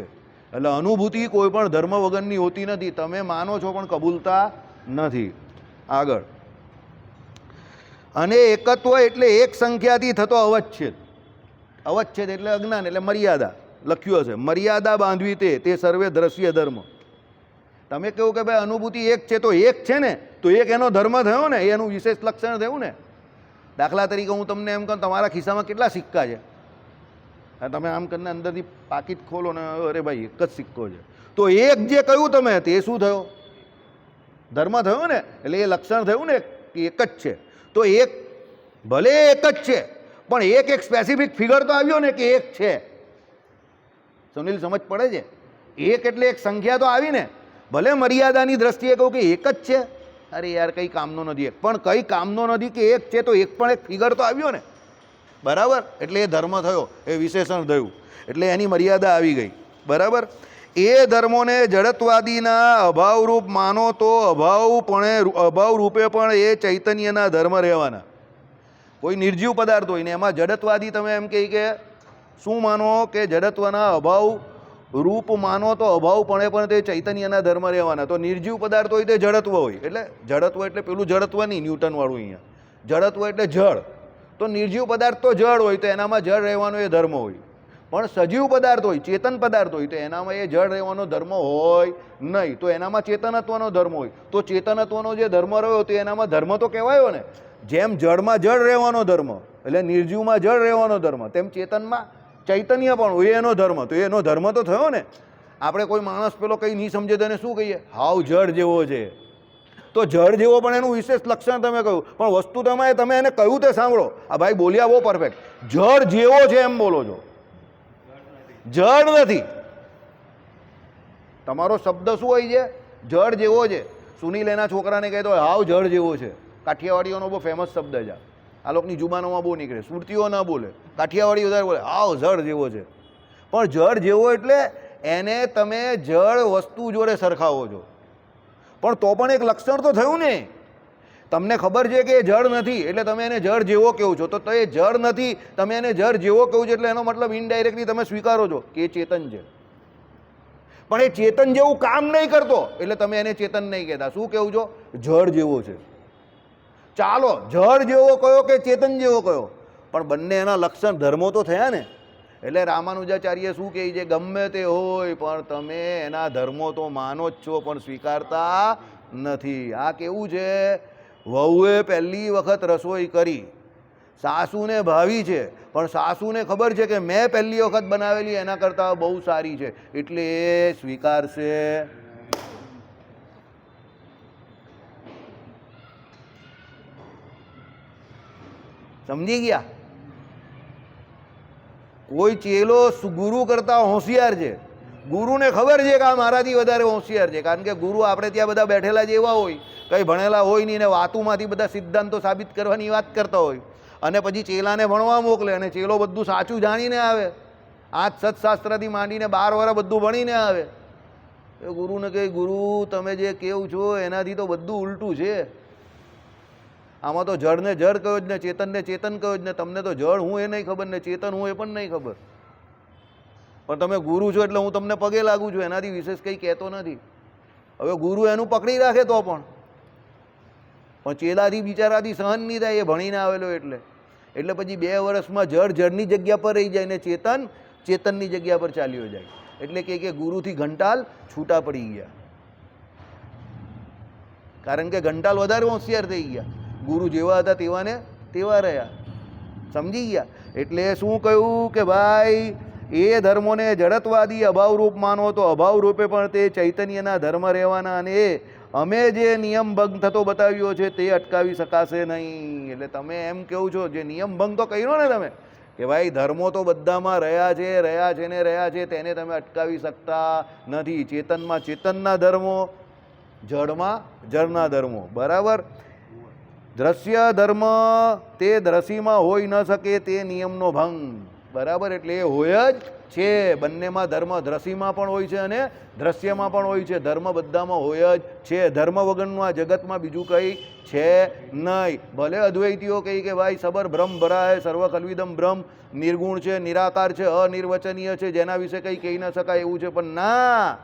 [SPEAKER 1] એટલે અનુભૂતિ કોઈ પણ ધર્મ વગરની હોતી નથી. તમે માનો છો પણ કબૂલતા નથી. આગળ, અને એકત્વ એટલે એક સંખ્યાથી થતો અવચ્છેદ. અવચ્છેદ એટલે અજ્ઞાન, એટલે મર્યાદા. લખ્યું હશે મર્યાદા બાંધવી તે સર્વે દ્રશ્ય ધર્મ. તમે કહો કે ભાઈ અનુભૂતિ એક છે તો એક છે ને, તો એક એનો ધર્મ થયો ને, એનું વિશેષ લક્ષણ થયું ને. દાખલા તરીકે હું તમને એમ કહું, તમારા ખિસ્સામાં કેટલા સિક્કા છે? તમે આમ કરીને અંદરથી પાકીટ ખોલો ને, અરે ભાઈ એક જ સિક્કો છે. તો એક જે કહ્યું તમે તે શું થયો? ધર્મ થયો ને. એટલે એ લક્ષણ થયું ને કે એક જ છે. તો એક ભલે એક જ છે, પણ એક સ્પેસિફિક ફિગર તો આવ્યો ને કે એક છે. સુનિલ, સમજ પડે છે? એક એટલે એક સંખ્યા તો આવી ને. ભલે મર્યાદાની દ્રષ્ટિએ કહું કે એક જ છે, અરે યાર કંઈ કામનો નથી એક, પણ કંઈ કામનો નથી કે એક છે, તો એક પણ એક ફિગર તો આવ્યો ને, બરાબર. એટલે એ ધર્મ થયો, એ વિશેષણ થયું, એટલે એની મર્યાદા આવી ગઈ, બરાબર. એ ધર્મોને જડત્વાદીના અભાવરૂપ માનો તો અભાવ રૂપે પણ એ ચૈતન્યના ધર્મ રહેવાના. કોઈ નિર્જીવ પદાર્થ હોય ને એમાં જડત્વાદી તમે એમ કહી કે શું માનો કે જડત્વના અભાવ રૂપ માનો તો અભાવપણે પણ તે ચૈતન્યના ધર્મ રહેવાના. તો નિર્જીવ પદાર્થ હોય તે જડત્વ હોય. એટલે જડત્વ એટલે પેલું જડત્વ નહીં ન્યૂટનવાળું. અહીંયા જડત્વ એટલે જળ. તો નિર્જીવ પદાર્થ તો જળ હોય તો એનામાં જળ રહેવાનો એ ધર્મ હોય. પણ સજીવ પદાર્થ હોય, ચેતન પદાર્થ હોય તો એનામાં એ જળ રહેવાનો ધર્મ હોય નહીં. તો એનામાં ચેતનત્વનો ધર્મ હોય. તો ચેતનત્વનો જે ધર્મ રહ્યો તો એનામાં ધર્મ તો કહેવાયો ને. જેમ જળમાં જળ રહેવાનો ધર્મ, એટલે નિર્જીવમાં જળ રહેવાનો ધર્મ, તેમ ચેતનમાં ચૈતન્ય પણ હોય એનો ધર્મ. તો એનો ધર્મ તો થયો ને. આપણે કોઈ માણસ પેલો કંઈ નહીં સમજે તો એને શું કહીએ? હાવ જળ જેવો છે. તો જળ જેવો પણ એનું વિશેષ લક્ષણ તમે કહ્યું, પણ વસ્તુ તમે એને કહ્યું તે સાંભળો. આ ભાઈ બોલ્યા બહુ પરફેક્ટ. જળ જેવો છે એમ બોલો છો, જળ નથી. તમારો શબ્દ શું હોય છે? જળ જેવો છે. સુનિલ એના છોકરાને કહેતો હોય હાવ જળ જેવો છે. કાઠિયાવાડીઓનો બહુ ફેમસ શબ્દ છે. આ લોકોની જુબાનોમાં બહુ નીકળે. સુરતીઓ ના બોલે, કાઠિયાવાડી વધારે બોલે હાવ જળ જેવો છે. પણ જળ જેવો એટલે એને તમે જળ વસ્તુ જોડે સરખાવો છો. પણ તો પણ એક લક્ષણ તો થયું ને. તમને ખબર છે કે એ જળ નથી એટલે તમે એને જળ જેવો કહો છો, તો એ જળ નથી તમે એને જળ જેવો કહો છો એટલે એનો મતલબ ઇનડાયરેક્ટલી તમે સ્વીકારો છો કે એ ચેતન છે. પણ એ ચેતન જેવું કામ નહીં કરતો એટલે તમે એને ચેતન નહીં કહેતા. શું કહું છો? જળ જેવો છે. ચાલો જળ જેવો કયો કે ચેતન જેવો કયો, પણ બંને એના લક્ષણ ધર્મો તો થયા ને. એટલે રામાનુજાચાર્ય શું કહે છે? ગમે તે હોય પણ તમે એના ધર્મો તો માનો જ છો પણ સ્વીકારતા નથી. આ કેવું છે? વહુએ પહેલી વખત રસોઈ કરી, સાસુને ભાવી છે, પણ સાસુને ખબર છે કે મેં પહેલી વખત બનાવેલી એના કરતાં બહુ સારી છે, એટલે એ સ્વીકારશે. સમજી ગયા? કોઈ ચેલો ગુરુ કરતા હોશિયાર છે. ગુરુને ખબર છે કે આ મારાથી વધારે હોશિયાર છે, કારણ કે ગુરુ આપણે ત્યાં બધા બેઠેલા જ એવા હોય, કંઈ ભણેલા હોય નહીં ને વાતુમાંથી બધા સિદ્ધાંતો સાબિત કરવાની વાત કરતા હોય, અને પછી ચેલાને ભણવા મોકલે અને ચેલો બધું સાચું જાણીને આવે. આ સત્શાસ્ત્રથી માંડીને 12 વર્ષ બધું ભણીને આવે. એ ગુરુને કહે, ગુરુ તમે જે કેવું છો એનાથી તો બધું ઉલટું છે. આમાં તો જળને જળ કહ્યો જ ને, ચેતનને ચેતન કહ્યો જ ને. તમને તો જળ હું એ નહીં ખબર ને ચેતન હું એ પણ નહીં ખબર, પણ તમે ગુરુ છો એટલે હું તમને પગે લાગુ છું, એનાથી વિશેષ કંઈ કહેતો નથી. હવે ગુરુ એનું પકડી રાખે તો પણ ચેલાથી બિચારાથી સહન નહીં થાય, એ ભણીને આવેલો એટલે. એટલે પછી 2 વર્ષમાં જળ જળની જગ્યા પર રહી જાય ને ચેતન ચેતનની જગ્યા પર ચાલ્યો જાય. એટલે કે ગુરુથી ઘંટાલ છૂટા પડી ગયા, કારણ કે ઘંટાલ વધારે હોશિયાર થઈ ગયા. ગુરુ જેવા હતા તેવાને તેવા રહ્યા. સમજી ગયા? એટલે શું કહ્યું કે ભાઈ એ ધર્મોને જડતવાદી અભાવરૂપ માનો તો અભાવરૂપે પણ તે ચૈતન્યના ધર્મ રહેવાના, અને એ અમે જે નિયમ ભંગ થતો બતાવ્યો છે તે અટકાવી શકાશે નહીં. એટલે તમે એમ કહો છો, જે નિયમ ભંગ તો કર્યો ને તમે, કે ભાઈ ધર્મો તો બધામાં રહ્યા છે ને રહ્યા છે, તેને તમે અટકાવી શકતા નથી. ચેતનમાં ચેતનના ધર્મો, જળમાં જળના ધર્મો. બરાબર? દ્રશ્ય ધર્મ તે દ્રશ્યમાં હોઈ ન શકે તે નિયમનો ભંગ. બરાબર? એટલે એ હોય જ છે. બંનેમાં ધર્મ દ્રશ્યમાં પણ હોય છે અને દ્રશ્યમાં પણ હોય છે. ધર્મ બધામાં હોય જ છે. ધર્મ વગરનું આ જગતમાં બીજું કંઈ છે નહીં. ભલે અદ્વૈતીઓ કહી કે ભાઈ સબર બ્રહ્મ ભરાય, સર્વ કલ્વિદમ બ્રહ્મ નિર્ગુણ છે, નિરાકાર છે, અનિર્વચનીય છે, જેના વિશે કંઈ કહી ન શકાય એવું છે, પણ ના,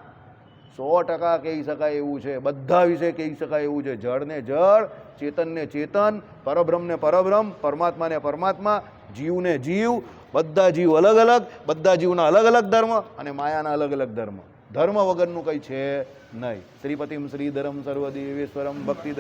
[SPEAKER 1] 100% કહી શકાય એવું છે. બધા વિશે કહી શકાય એવું છે. જળને જળ, ચેતનને ચેતન, પરબ્રહ્મને પરબ્રહ્મ, પરમાત્માને પરમાત્મા, જીવને જીવ. બધા જીવ અલગ અલગ, બધા જીવના અલગ અલગ ધર્મ અને માયાના અલગ અલગ ધર્મ. ધર્મ વગરનું કંઈ છે નહીં. શ્રીપતિમ શ્રીધરમ સર્વદેવેશ્વરમ ભક્તિ